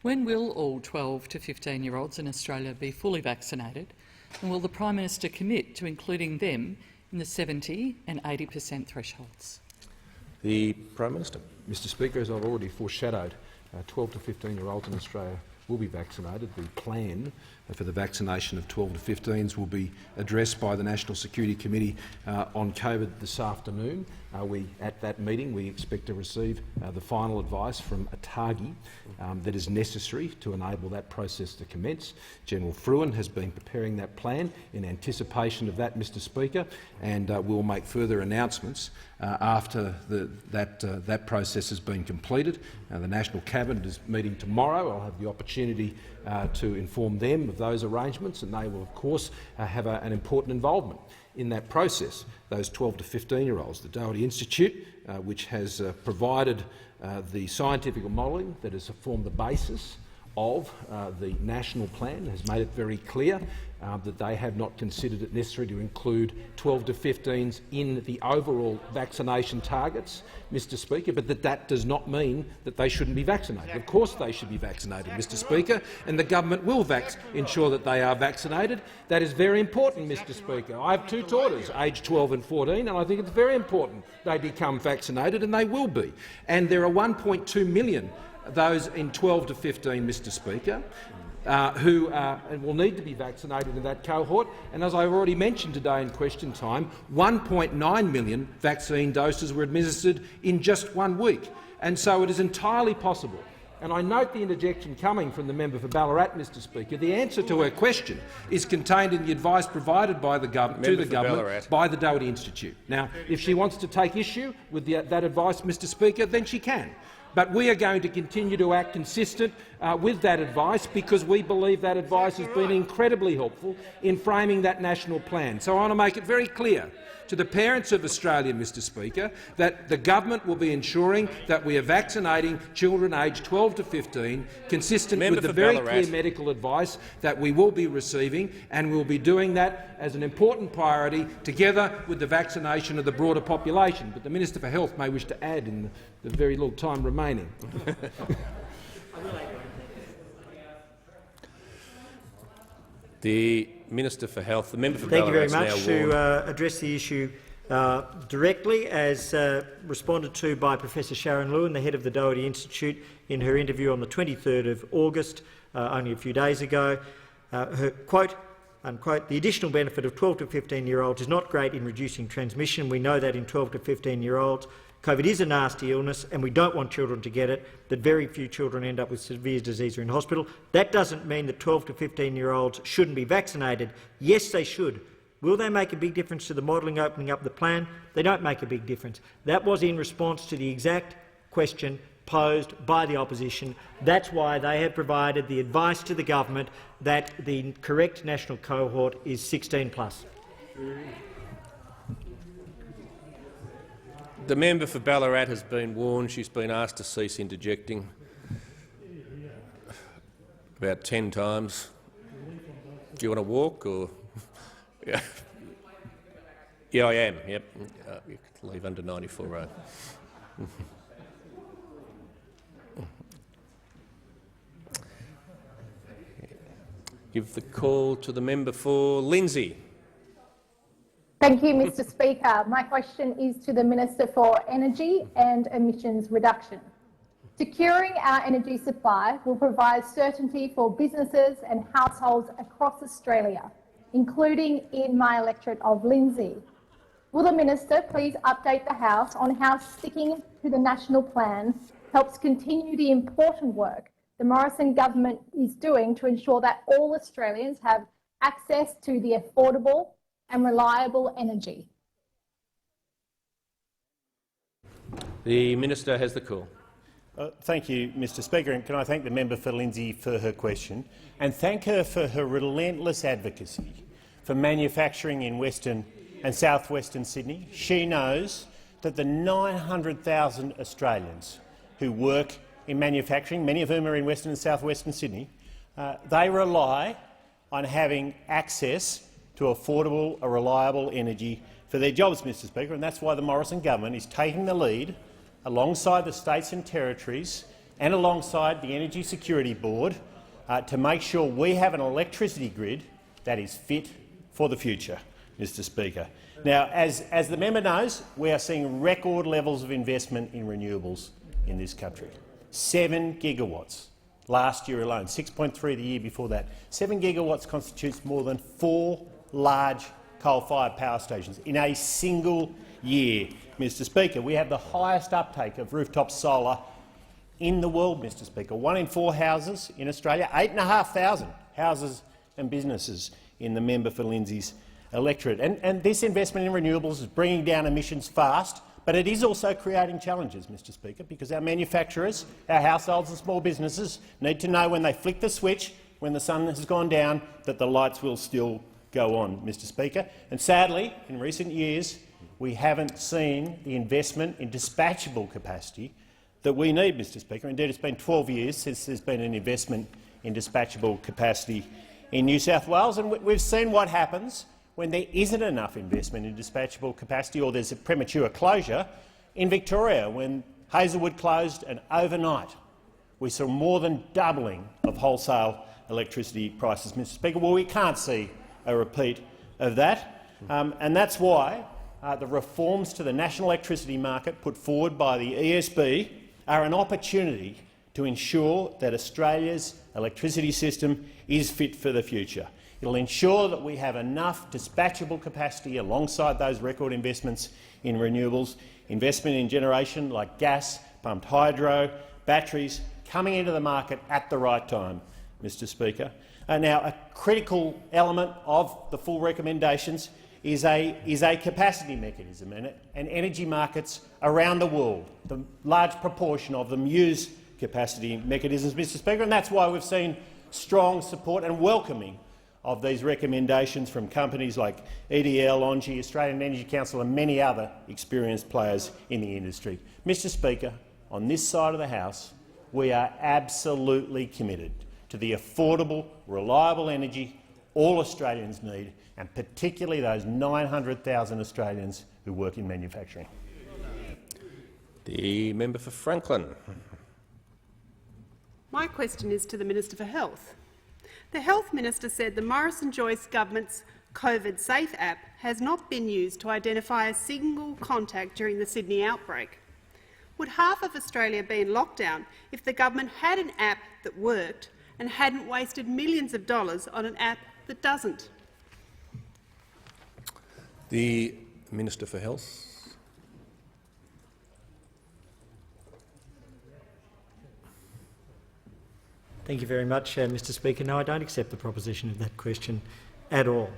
When will all 12 to 15-year-olds in Australia be fully vaccinated, and will the Prime Minister commit to including them in the 70% and 80% thresholds? The Prime Minister. Mr Speaker, as I've already foreshadowed, 12 to 15-year-olds in Australia will be vaccinated. The plan for the vaccination of 12 to 15s will be addressed by the National Security Committee on COVID this afternoon. At that meeting, we expect to receive the final advice from ATAGI that is necessary to enable that process to commence. General Fruin has been preparing that plan in anticipation of that, Mr Speaker, and we'll make further announcements after that process has been completed. The National Cabinet is meeting tomorrow. I'll have the opportunity to inform them of those arrangements, and they will, of course, have an important involvement in that process. Those 12 to 15-year-olds, the Doherty Institute, which has provided the scientific modelling that has formed the basis of the national plan, has made it very clear that they have not considered it necessary to include 12 to 15s in the overall vaccination targets, Mr Speaker, but that does not mean that they shouldn't be vaccinated. Of course they should be vaccinated, Mr Speaker, and the government will ensure that they are vaccinated. That is very important, Mr Speaker. I have two daughters, aged 12 and 14, and I think it's very important they become vaccinated, and they will be. And there are 1.2 million those in 12 to 15, Mr Speaker, who will need to be vaccinated in that cohort. And as I've already mentioned today in question time, 1.9 million vaccine doses were administered in just 1 week. And so it is entirely possible. And I note the interjection coming from the member for Ballarat, Mr Speaker. The answer to her question is contained in the advice provided by the government by the Doherty Institute. Now, if she wants to take issue with that advice, Mr Speaker, then she can. But we are going to continue to act consistent with that advice, because we believe that advice has been incredibly helpful in framing that national plan. So I want to make it very clear to the parents of Australia, Mr Speaker, that the government will be ensuring that we are vaccinating children aged 12 to 15, consistent with the very clear medical advice that we will be receiving, and we will be doing that as an important priority together with the vaccination of the broader population. But the Minister for Health may wish to add in the very little time remaining. The Minister for Health, the member for Thank you very Ballarat much. To address the issue directly, as responded to by Professor Sharon Lewin, the head of the Doherty Institute, in her interview on the 23rd of August, only a few days ago, her quote, unquote, "The additional benefit of 12 to 15-year-olds is not great in reducing transmission. We know that in 12 to 15-year-olds. COVID is a nasty illness and we don't want children to get it, that very few children end up with severe disease or in hospital. That doesn't mean that 12 to 15-year-olds shouldn't be vaccinated. Yes, they should. Will they make a big difference to the modelling opening up the plan? They don't make a big difference." That was in response to the exact question posed by the opposition. That's why they have provided the advice to the government that the correct national cohort is 16+. The member for Ballarat has been warned. She's been asked to cease interjecting about 10 times. Do you want to walk or? Yeah, I am. Yep. You can leave under 94 Road. Give the call to the member for Lindsay. Thank you, Mr Speaker. My question is to the Minister for Energy and Emissions Reduction. Securing our energy supply will provide certainty for businesses and households across Australia, including in my electorate of Lindsay. Will the Minister please update the House on how sticking to the national plan helps continue the important work the Morrison government is doing to ensure that all Australians have access to the affordable and reliable energy? The Minister has the call. Thank you, Mr Speaker, and can I thank the member for Lindsay for her question and thank her for her relentless advocacy for manufacturing in Western and south-western Sydney. She knows that the 900,000 Australians who work in manufacturing, many of whom are in Western and south-western Sydney, they rely on having access to affordable, reliable energy for their jobs, Mr Speaker, and that's why the Morrison government is taking the lead alongside the states and territories and alongside the Energy Security Board to make sure we have an electricity grid that is fit for the future, Mr Speaker. Now, as the member knows, we are seeing record levels of investment in renewables in this country. 7 gigawatts last year alone, 6.3 the year before that. 7 gigawatts constitutes more than 4 large coal-fired power stations in a single year, Mr Speaker. We have the highest uptake of rooftop solar in the world, Mr Speaker. 1 in 4 houses in Australia, 8,500 houses and businesses in the member for Lindsay's electorate. And this investment in renewables is bringing down emissions fast, but it is also creating challenges, Mr Speaker, because our manufacturers, our households and small businesses need to know when they flick the switch, when the sun has gone down, that the lights will still go on, Mr Speaker. And sadly, in recent years, we haven't seen the investment in dispatchable capacity that we need, Mr Speaker. Indeed, it's been 12 years since there's been an investment in dispatchable capacity in New South Wales, and we've seen what happens when there isn't enough investment in dispatchable capacity or there's a premature closure. In Victoria, when Hazelwood closed, and overnight we saw more than doubling of wholesale electricity prices, Mr Speaker. Well, we can't see a repeat of that, and that's why the reforms to the national electricity market put forward by the ESB are an opportunity to ensure that Australia's electricity system is fit for the future. It will ensure that we have enough dispatchable capacity alongside those record investments in renewables, investment in generation like gas, pumped hydro, batteries, coming into the market at the right time, Mr Speaker. Now, a critical element of the full recommendations is a capacity mechanism, and energy markets around the world, the large proportion of them use capacity mechanisms, Mr Speaker, and that's why we've seen strong support and welcoming of these recommendations from companies like EDL, Engie, Australian Energy Council and many other experienced players in the industry. Mr Speaker, on this side of the House, we are absolutely committed to the affordable, reliable energy all Australians need, and particularly those 900,000 Australians who work in manufacturing. The member for Franklin. My question is to the Minister for Health. The Health Minister said the Morrison-Joyce government's COVID Safe app has not been used to identify a single contact during the Sydney outbreak. Would half of Australia be in lockdown if the government had an app that worked and hadn't wasted millions of dollars on an app that doesn't? The Minister for Health. Thank you very much, Mr Speaker. No, I don't accept the proposition of that question at all.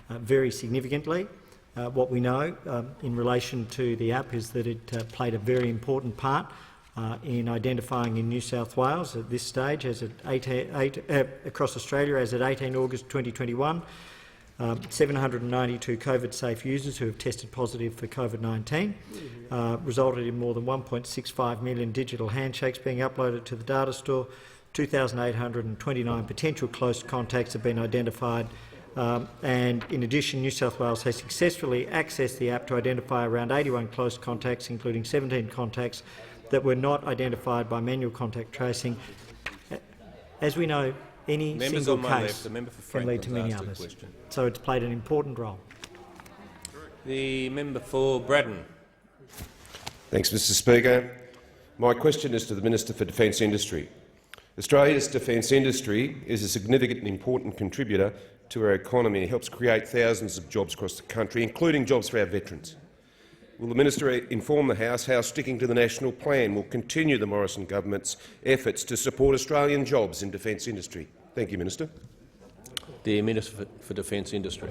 Very significantly, what we know in relation to the app is that it played a very important part in identifying in New South Wales at this stage, as at across Australia, as at 18 August 2021, 792 COVID-safe users who have tested positive for COVID-19, resulted in more than 1.65 million digital handshakes being uploaded to the data store. 2,829 potential close contacts have been identified, and in addition, New South Wales has successfully accessed the app to identify around 81 close contacts, including 17 contacts that were not identified by manual contact tracing. As we know, any single case can lead to many others, so it's played an important role. The member for Braddon. Thanks, Mr Speaker. My question is to the Minister for Defence Industry. Australia's defence industry is a significant and important contributor to our economy and helps create thousands of jobs across the country, including jobs for our veterans. Will the Minister inform the House how sticking to the national plan will continue the Morrison government's efforts to support Australian jobs in defence industry? Thank you, Minister. The Minister for Defence Industry.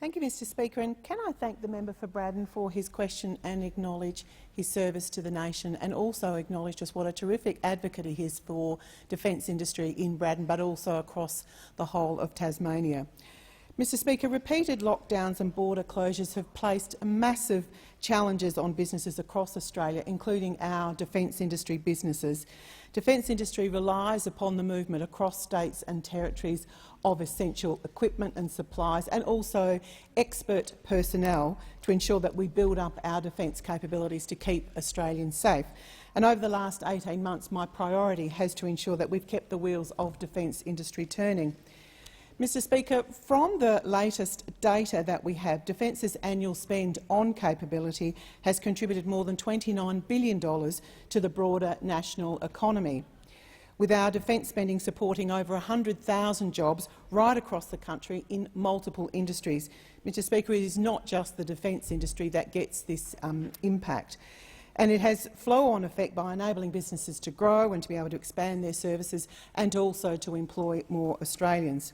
Thank you, Mr Speaker, and can I thank the member for Braddon for his question and acknowledge his service to the nation, and also acknowledge just what a terrific advocate he is for defence industry in Braddon, but also across the whole of Tasmania. Mr Speaker, repeated lockdowns and border closures have placed massive challenges on businesses across Australia, including our defence industry businesses. Defence industry relies upon the movement across states and territories of essential equipment and supplies, and also expert personnel to ensure that we build up our defence capabilities to keep Australians safe. And over the last 18 months, my priority has to ensure that we've kept the wheels of defence industry turning. Mr Speaker, from the latest data that we have, Defence's annual spend on capability has contributed more than $29 billion to the broader national economy, with our defence spending supporting over 100,000 jobs right across the country in multiple industries. Mr Speaker, it is not just the defence industry that gets this impact, and it has flow-on effect by enabling businesses to grow and to be able to expand their services and also to employ more Australians.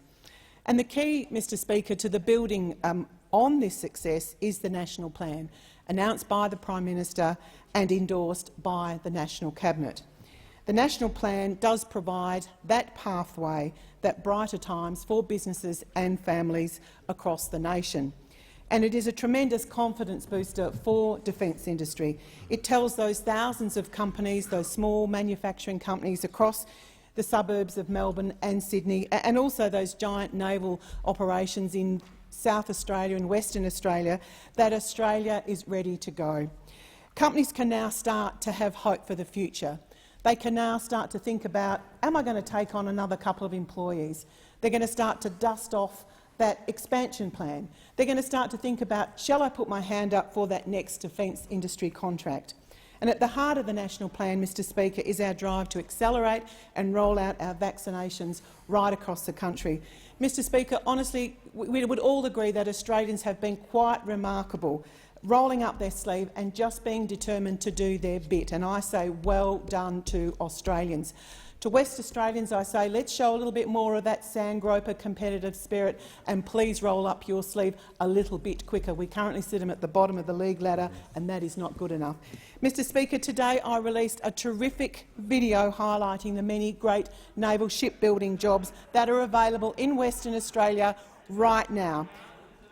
And the key, Mr Speaker, to the building on this success is the National Plan, announced by the Prime Minister and endorsed by the National Cabinet. The National Plan does provide that pathway, that brighter times for businesses and families across the nation. And it is a tremendous confidence booster for defence industry. It tells those thousands of companies, those small manufacturing companies across the suburbs of Melbourne and Sydney, and also those giant naval operations in South Australia and Western Australia, that Australia is ready to go. Companies can now start to have hope for the future. They can now start to think about, am I going to take on another couple of employees? They're going to start to dust off that expansion plan. They're going to start to think about, shall I put my hand up for that next defence industry contract? And at the heart of the National Plan, Mr Speaker, is our drive to accelerate and roll out our vaccinations right across the country. Mr Speaker, honestly, we would all agree that Australians have been quite remarkable, rolling up their sleeve and just being determined to do their bit. And I say well done to Australians. To West Australians, I say, let's show a little bit more of that sandgroper competitive spirit and please roll up your sleeve a little bit quicker. We currently sit them at the bottom of the league ladder and that is not good enough. Mr Speaker, today I released a terrific video highlighting the many great naval shipbuilding jobs that are available in Western Australia right now,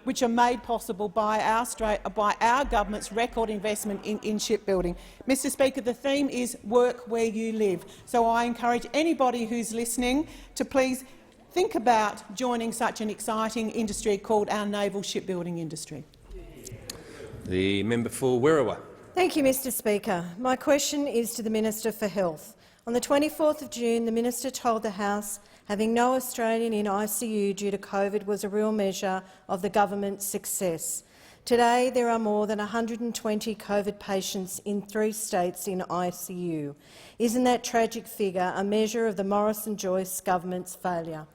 which are made possible by our government's record investment in shipbuilding. Mr Speaker, the theme is work where you live. So I encourage anybody who's listening to please think about joining such an exciting industry called our naval shipbuilding industry. The member for Werriwa. Thank you, Mr Speaker. My question is to the Minister for Health. On the 24th of June, the Minister told the House having no Australian in ICU due to COVID was a real measure of the government's success. Today, there are more than 120 COVID patients in 3 states in ICU. Isn't that tragic figure a measure of the Morrison-Joyce government's failure?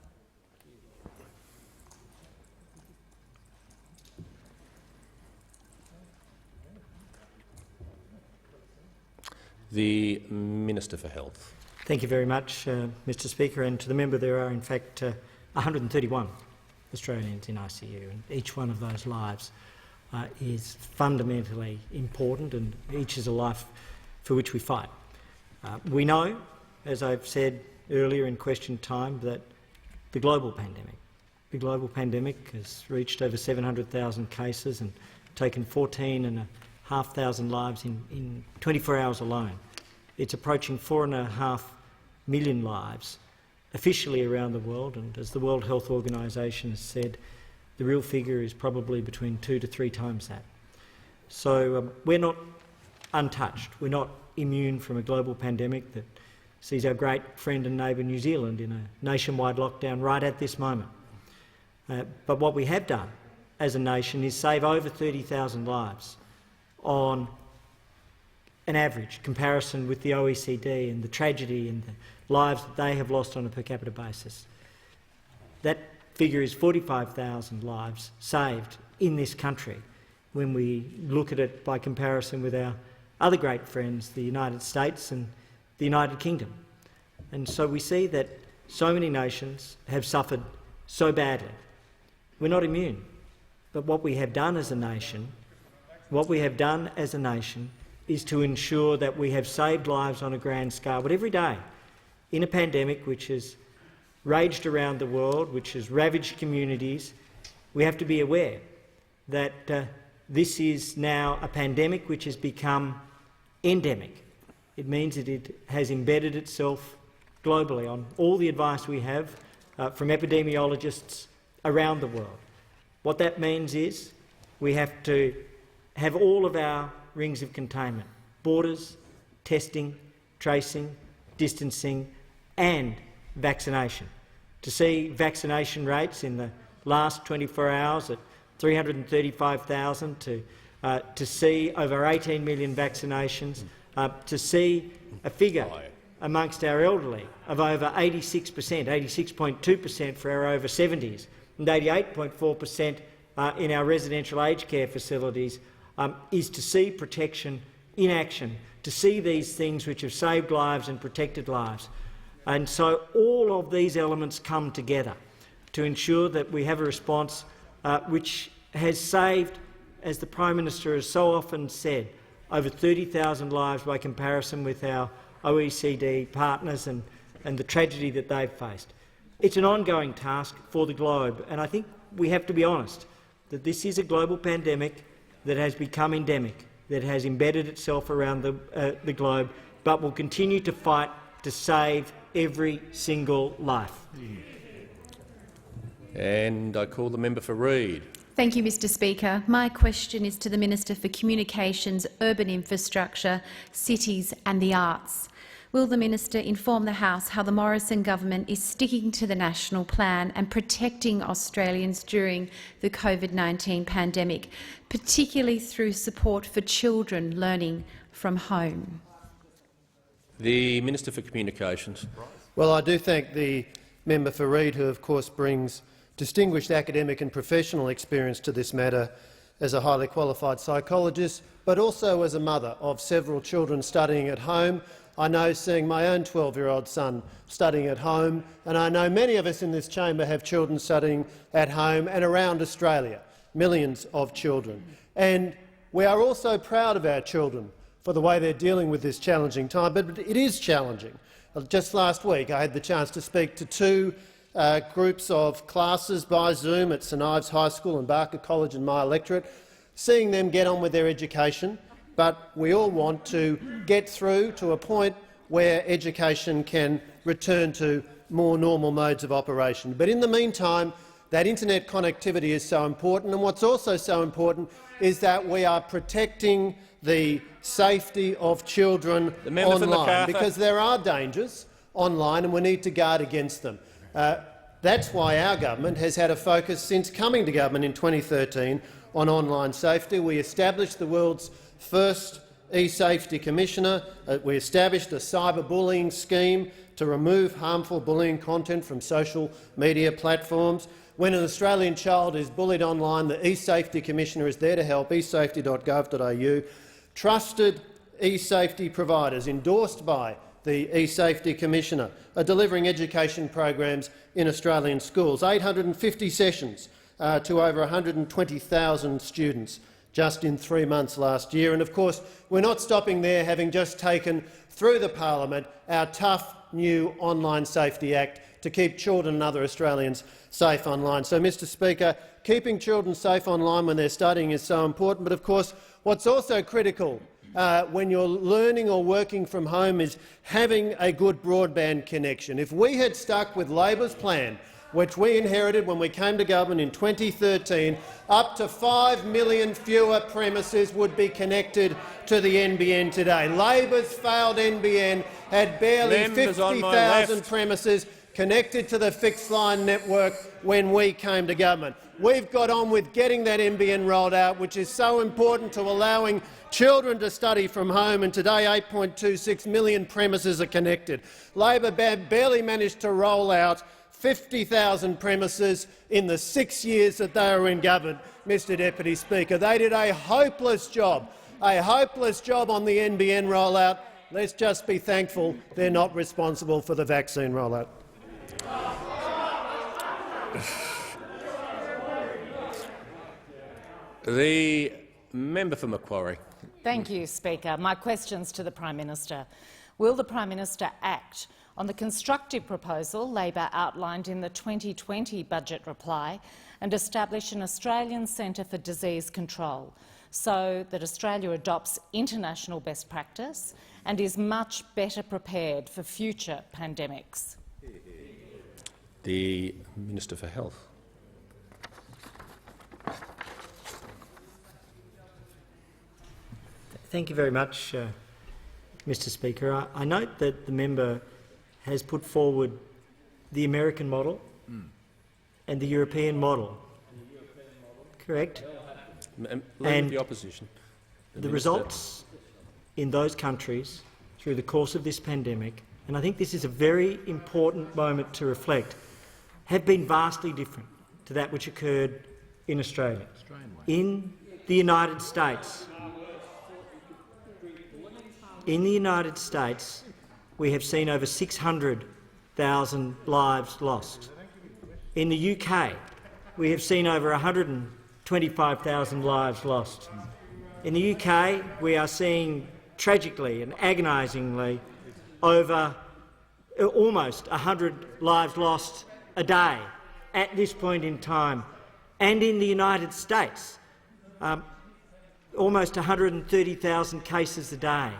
The Minister for Health. Thank you very much, Mr Speaker. And to the member, there are in fact 131 Australians in ICU, and each one of those lives is fundamentally important, and each is a life for which we fight. We know, as I've said earlier in question time, that the global pandemic has reached over 700,000 cases and taken 14,500 lives in 24 hours alone. It's approaching 4.5 million lives officially around the world, and as the World Health Organization has said, the real figure is probably between 2 to 3 times that. So we're not untouched. We're not immune from a global pandemic that sees our great friend and neighbour New Zealand in a nationwide lockdown right at this moment. But what we have done as a nation is save over 30,000 lives on an average comparison with the OECD and the tragedy and the lives that they have lost on a per capita basis. That figure is 45,000 lives saved in this country when we look at it by comparison with our other great friends, the United States and the United Kingdom. And so we see that so many nations have suffered so badly. We're not immune, but what we have done as a nation is to ensure that we have saved lives on a grand scale. But every day, in a pandemic which has raged around the world, which has ravaged communities, we have to be aware that this is now a pandemic which has become endemic. It means that it has embedded itself globally on all the advice we have from epidemiologists around the world. What that means is we have to have all of our rings of containment: borders, testing, tracing, distancing and vaccination. To see vaccination rates in the last 24 hours at 335,000, to see over 18 million vaccinations, to see a figure amongst our elderly of over 86%, 86.2% for our over 70s and 88.4% in our residential aged care facilities, is to see protection in action, to see these things which have saved lives and protected lives. And so all of these elements come together to ensure that we have a response which has saved, as the Prime Minister has so often said, over 30,000 lives by comparison with our OECD partners and the tragedy that they've faced. It's an ongoing task for the globe, and I think we have to be honest that this is a global pandemic that has become endemic, that has embedded itself around the globe, but will continue to fight to save every single life. And I call the member for Reid. Thank you, Mr Speaker. My question is to the Minister for Communications, Urban Infrastructure, Cities and the Arts. Will the Minister inform the House how the Morrison government is sticking to the national plan and protecting Australians during the COVID-19 pandemic, particularly through support for children learning from home? The Minister for Communications. Well, I do thank the member for Reid, who of course brings distinguished academic and professional experience to this matter as a highly qualified psychologist, but also as a mother of several children studying at home I know seeing my own 12-year-old son studying at home, and I know many of us in this chamber have children studying at home and around Australia, millions of children. And we are also proud of our children for the way they're dealing with this challenging time, but it is challenging. Just last week I had the chance to speak to two groups of classes by Zoom at St Ives High School and Barker College in my electorate, seeing them get on with their education, but we all want to get through to a point where education can return to more normal modes of operation. But in the meantime, that internet connectivity is so important, and what's also so important is that we are protecting the safety of children online, because there are dangers online and we need to guard against them. That's why our government has had a focus since coming to government in 2013 on online safety. We established the world's first e-safety commissioner. We established a cyberbullying scheme to remove harmful bullying content from social media platforms. When an Australian child is bullied online, the e-safety commissioner is there to help, esafety.gov.au. Trusted e-safety providers endorsed by the e-safety commissioner are delivering education programs in Australian schools, 850 sessions to over 120,000 students just in 3 months last year. And of course, we're not stopping there, having just taken through the parliament our tough new Online Safety Act to keep children and other Australians safe online. So, Mr Speaker, keeping children safe online when they're studying is so important, but of course what's also critical when you're learning or working from home is having a good broadband connection. If we had stuck with Labor's plan, which we inherited when we came to government in 2013, up to 5 million fewer premises would be connected to the NBN today. Labor's failed NBN had barely 50,000 premises connected to the fixed-line network when we came to government. We've got on with getting that NBN rolled out, which is so important to allowing children to study from home, and today 8.26 million premises are connected. Labor barely managed to roll out 50,000 premises in the 6 years that they were in government, Mr Deputy Speaker. They did a hopeless job on the NBN rollout. Let's just be thankful they're not responsible for the vaccine rollout. The member for Macquarie. Thank you, Speaker. My question's to the Prime Minister. Will the Prime Minister act on the constructive proposal Labor outlined in the 2020 budget reply and establish an Australian Centre for Disease Control so that Australia adopts international best practice and is much better prepared for future pandemics? The Minister for Health. Thank you very much, Mr Speaker. I note that the member has put forward the American model and the European model. Correct? And the opposition. The results in those countries through the course of this pandemic, and I think this is a very important moment to reflect, have been vastly different to that which occurred in Australia. In the United States, we have seen over 600,000 lives lost. In the UK, we have seen over 125,000 lives lost. In the UK, we are seeing tragically and agonisingly over almost 100 lives lost a day at this point in time. And in the United States, almost 130,000 cases a day.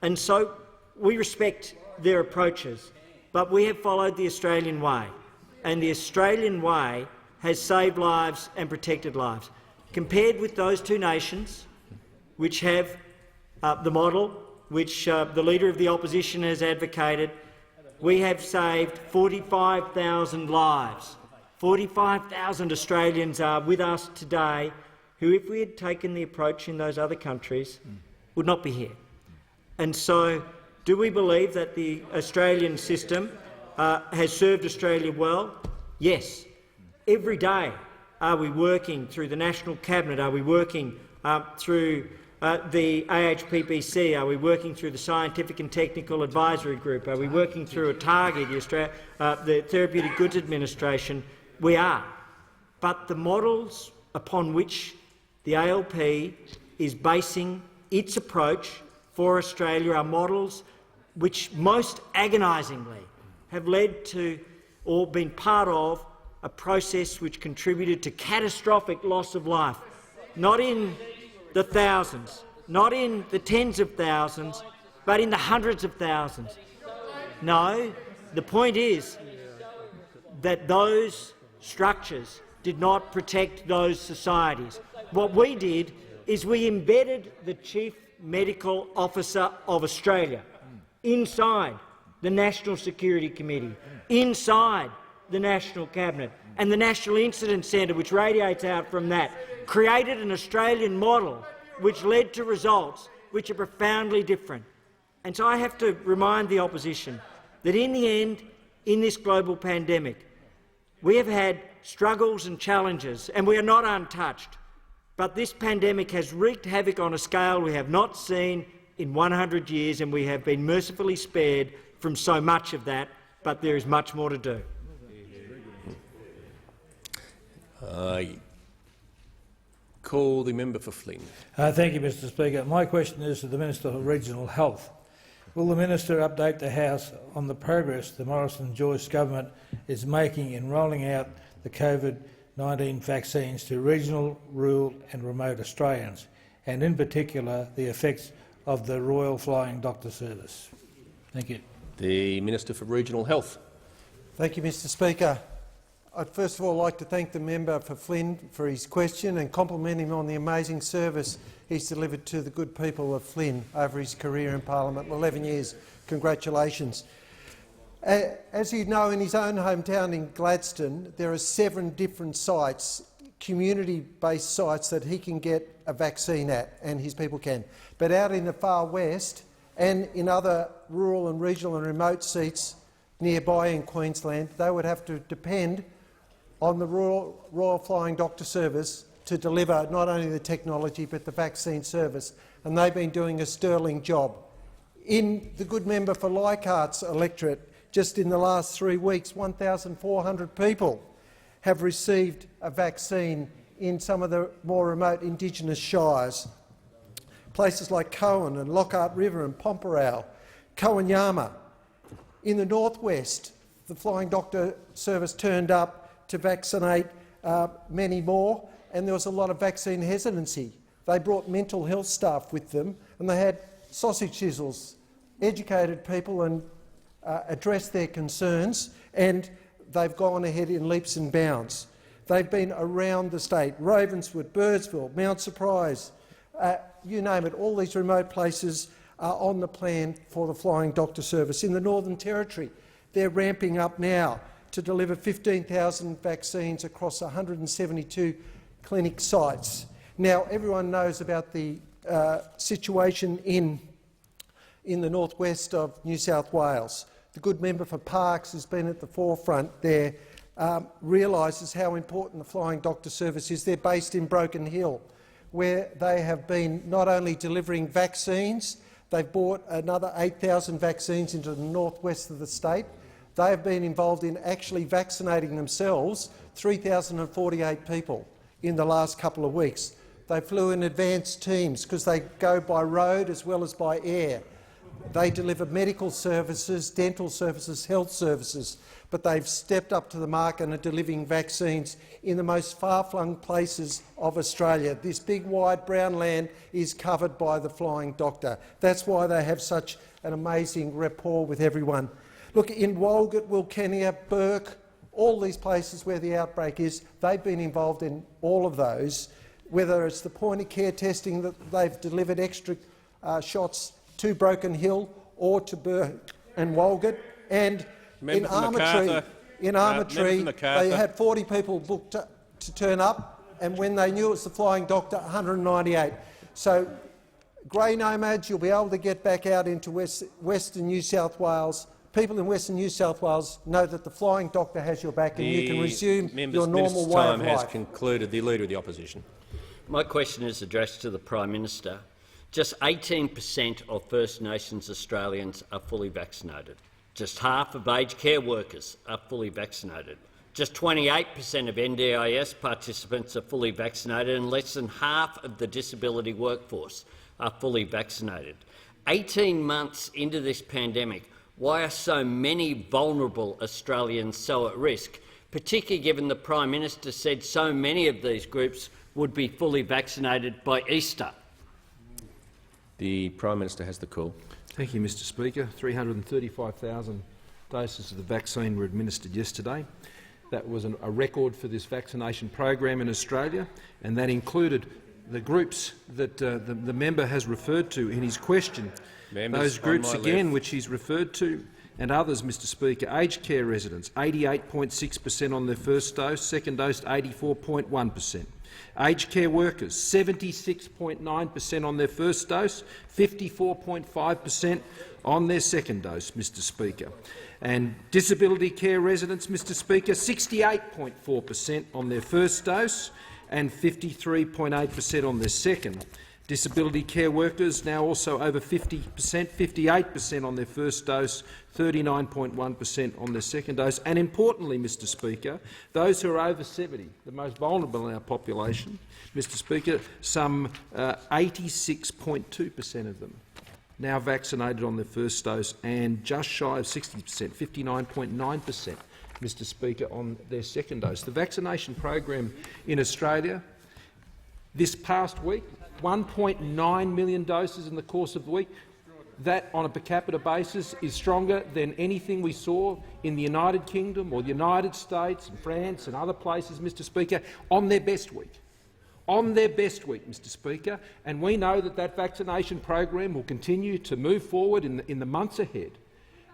And so we respect their approaches, but we have followed the Australian way, and the Australian way has saved lives and protected lives. Compared with those two nations, which have the model which the Leader of the Opposition has advocated, we have saved 45,000 lives. 45,000 Australians are with us today who, if we had taken the approach in those other countries, would not be here. And so, do we believe that the Australian system has served Australia well? Yes. Every day are we working through the National Cabinet, are we working through the AHPPC? Are we working through the Scientific and Technical Advisory Group? Are we working through ATAGI, the Therapeutic Goods Administration? We are. But the models upon which the ALP is basing its approach for Australia are models which most agonisingly have led to or been part of a process which contributed to catastrophic loss of life, not in the thousands, not in the tens of thousands, but in the hundreds of thousands. No, the point is that those structures did not protect those societies. What we did is we embedded the Chief Medical Officer of Australia inside the National Security Committee, inside the National Cabinet, and the National Incident Centre, which radiates out from that, created an Australian model which led to results which are profoundly different. And so I have to remind the opposition that in the end, in this global pandemic, we have had struggles and challenges, and we are not untouched. But this pandemic has wreaked havoc on a scale we have not seen in 100 years, and we have been mercifully spared from so much of that, but there is much more to do. Call the member for Flynn. Thank you, Mr Speaker. My question is to the Minister for Regional Health. Will the Minister update the House on the progress the Morrison-Joyce government is making in rolling out the COVID-19 vaccines to regional, rural and remote Australians, and in particular the effects of the Royal Flying Doctor Service? Thank you. The Minister for Regional Health. Thank you, Mr Speaker. I'd first of all like to thank the member for Flynn for his question and compliment him on the amazing service he's delivered to the good people of Flynn over his career in Parliament, 11 years. Congratulations. As you know, in his own hometown in Gladstone, there are 7 different sites, community-based sites, that he can get a vaccine at, and his people can. But out in the far west and in other rural and regional and remote seats nearby in Queensland, they would have to depend on the Royal Flying Doctor Service to deliver not only the technology but the vaccine service, and they've been doing a sterling job. In the good member for Leichhardt's electorate, just in the last 3 weeks, 1,400 people have received a vaccine in some of the more remote Indigenous shires. Places like Cowan and Lockhart River and Pomperow, Kowanyama. In the northwest, the Flying Doctor Service turned up to vaccinate many more, and there was a lot of vaccine hesitancy. They brought mental health staff with them, and they had sausage chisels, educated people and addressed their concerns, and they've gone ahead in leaps and bounds. They've been around the state, Ravenswood, Birdsville, Mount Surprise, you name it, all these remote places are on the plan for the Flying Doctor Service. In the Northern Territory, they're ramping up now to deliver 15,000 vaccines across 172 clinic sites. Now, everyone knows about the situation in the northwest of New South Wales. The good member for Parkes has been at the forefront there, realises how important the Flying Doctor Service is. They're based in Broken Hill, where they have been not only delivering vaccines, they've brought another 8,000 vaccines into the northwest of the state. They have been involved in actually vaccinating themselves, 3,048 people in the last couple of weeks. They flew in advanced teams because they go by road as well as by air. They deliver medical services, dental services, health services, but they've stepped up to the mark and are delivering vaccines in the most far-flung places of Australia. This big, wide brown land is covered by the Flying Doctor. That's why they have such an amazing rapport with everyone. Look, in Walgett, Wilcannia, Burke, all these places where the outbreak is, they've been involved in all of those, whether it's the point-of-care testing that they've delivered extra shots to Broken Hill or to Burke and Walgett. And in Armatory, they had 40 people booked to turn up, and when they knew it was the Flying Doctor, 198. So, grey nomads, you'll be able to get back out into Western New South Wales. People in Western New South Wales know that the Flying Doctor has your back and you can resume your normal way of life. Has concluded. The Leader of the Opposition. My question is addressed to the Prime Minister. Just 18% of First Nations Australians are fully vaccinated. Just half of aged care workers are fully vaccinated. Just 28% of NDIS participants are fully vaccinated, and less than half of the disability workforce are fully vaccinated. 18 months into this pandemic, why are so many vulnerable Australians so at risk, particularly given the Prime Minister said so many of these groups would be fully vaccinated by Easter? The Prime Minister has the call. Thank you, Mr Speaker. 335,000 doses of the vaccine were administered yesterday. That was a record for this vaccination program in Australia, and that included the groups that the member has referred to in his question. Members, those groups again, left. which he's referred to, and others, Mr Speaker. Aged care residents, 88.6% on their first dose, second dose 84.1%. Aged care workers, 76.9% on their first dose, 54.5% on their second dose, Mr Speaker. And disability care residents, Mr Speaker, 68.4% on their first dose and 53.8% on their second. Disability care workers now also over 50%, 58% on their first dose, 39.1% on their second dose. And importantly, Mr Speaker, those who are over 70, the most vulnerable in our population, Mr Speaker, some 86.2% of them now vaccinated on their first dose, and just shy of 60%, 59.9%, Mr Speaker, on their second dose. The vaccination program in Australia this past week, 1.9 million doses in the course of the week. That, on a per capita basis, is stronger than anything we saw in the United Kingdom or the United States and France and other places, Mr Speaker, on their best week. On their best week, Mr Speaker, and we know that that vaccination program will continue to move forward in the months ahead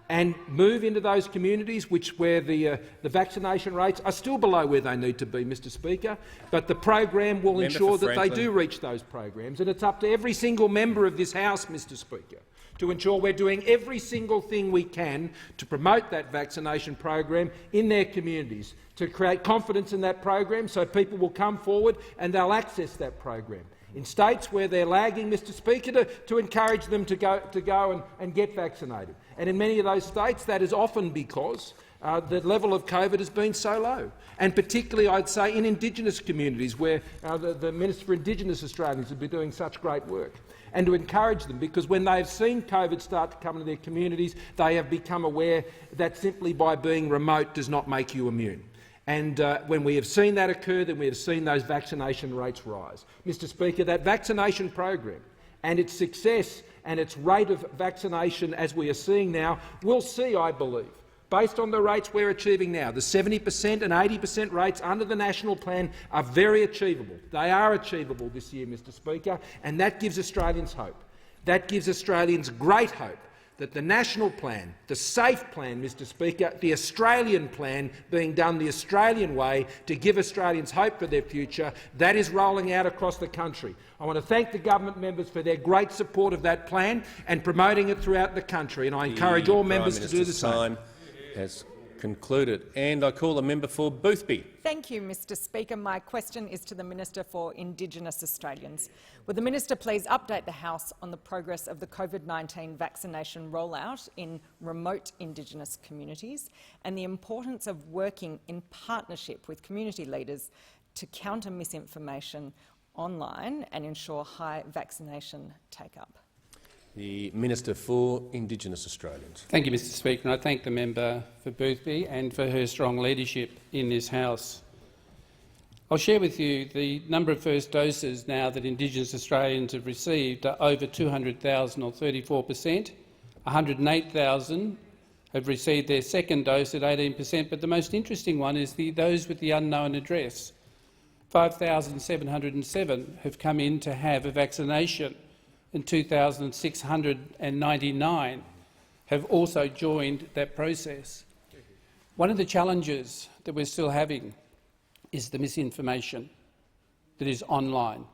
and move into those communities where the vaccination rates are still below where they need to be, Mr Speaker, but the program will ensure that they do reach those programs, and it's up to every single member of this House, Mr Speaker, to ensure we're doing every single thing we can to promote that vaccination program in their communities, to create confidence in that program so people will come forward and they'll access that program. In states where they're lagging, Mr Speaker, to encourage them to go and get vaccinated. And in many of those states, that is often because the level of COVID has been so low, and particularly, I'd say, in Indigenous communities where the Minister for Indigenous Australians has been doing such great work, and to encourage them, because when they've seen COVID start to come into their communities, they have become aware that simply by being remote does not make you immune. And when we have seen that occur, then we have seen those vaccination rates rise. Mr Speaker, that vaccination program and its success and its rate of vaccination, as we are seeing now, will see, I believe, based on the rates we're achieving now, the 70% and 80% rates under the national plan are very achievable. They are achievable this year, Mr Speaker, and that gives Australians hope. That gives Australians great hope that the national plan, the SAFE plan, Mr Speaker, the Australian plan being done the Australian way to give Australians hope for their future, that is rolling out across the country. I want to thank the government members for their great support of that plan and promoting it throughout the country, and I encourage all members to do the same. Time has concluded, and I call the member for Boothby. Thank you, Mr Speaker. My question is to the Minister for Indigenous Australians. Would the Minister please update the House on the progress of the COVID-19 vaccination rollout in remote Indigenous communities and the importance of working in partnership with community leaders to counter misinformation online and ensure high vaccination take-up? The Minister for Indigenous Australians. Thank you, Mr Speaker, and I thank the member for Boothby and for her strong leadership in this House. I'll share with you the number of first doses now that Indigenous Australians have received are over 200,000 or 34%. 108,000 have received their second dose at 18%, but the most interesting one is those with the unknown address. 5,707 have come in to have a vaccination, and 2,699 have also joined that process. One of the challenges that we're still having is the misinformation that is online.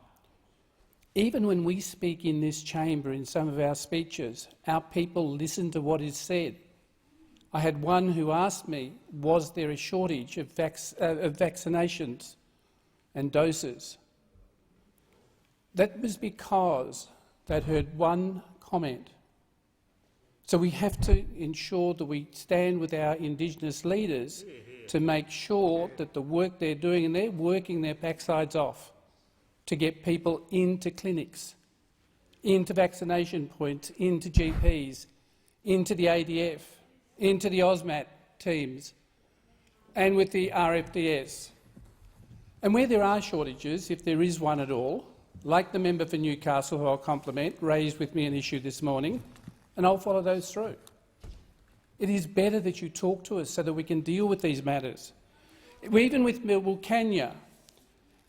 Even when we speak in this chamber in some of our speeches, our people listen to what is said. I had one who asked me, was there a shortage of vaccinations and doses? That was because that heard one comment. So we have to ensure that we stand with our Indigenous leaders to make sure that the work they're doing, and they're working their backsides off to get people into clinics, into vaccination points, into GPs, into the ADF, into the AUSMAT teams, and with the RFDS. And where there are shortages, if there is one at all, like the member for Newcastle, who I'll compliment, raised with me an issue this morning, and I'll follow those through. It is better that you talk to us so that we can deal with these matters. Even with Wilcannia,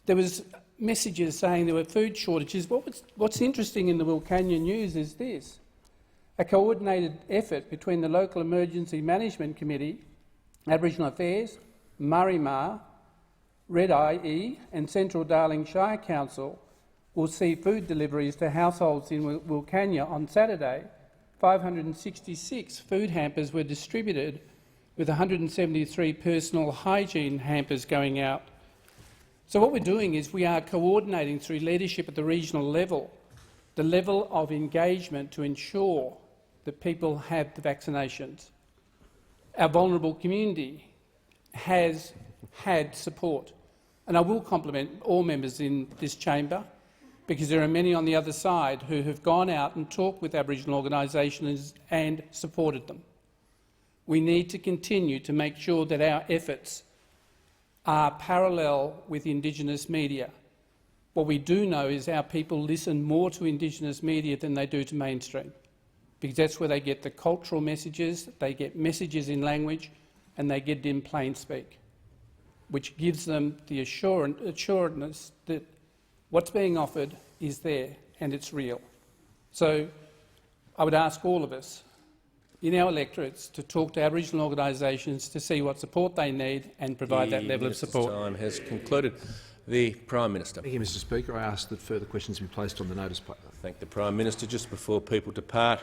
there was messages saying there were food shortages. What's interesting in the Wilcannia news is this: a coordinated effort between the Local Emergency Management Committee, Aboriginal Affairs, Murray-Mar, Red IE and Central Darling Shire Council will see food deliveries to households in Wilcannia on Saturday. 566 food hampers were distributed, with 173 personal hygiene hampers going out. So what we're doing is we are coordinating through leadership at the regional level, the level of engagement to ensure that people have the vaccinations. Our vulnerable community has had support, and I will compliment all members in this chamber, because there are many on the other side who have gone out and talked with Aboriginal organisations and supported them. We need to continue to make sure that our efforts are parallel with Indigenous media. What we do know is our people listen more to Indigenous media than they do to mainstream, because that's where they get the cultural messages, they get messages in language, and they get it in plain speak, which gives them the assuredness that what's being offered is there and it's real. So I would ask all of us in our electorates to talk to Aboriginal organisations to see what support they need and provide that level of support. Time has concluded. The Prime Minister. Thank you, Mr Speaker. I ask that further questions be placed on the notice paper. I thank the Prime Minister. Just before people depart,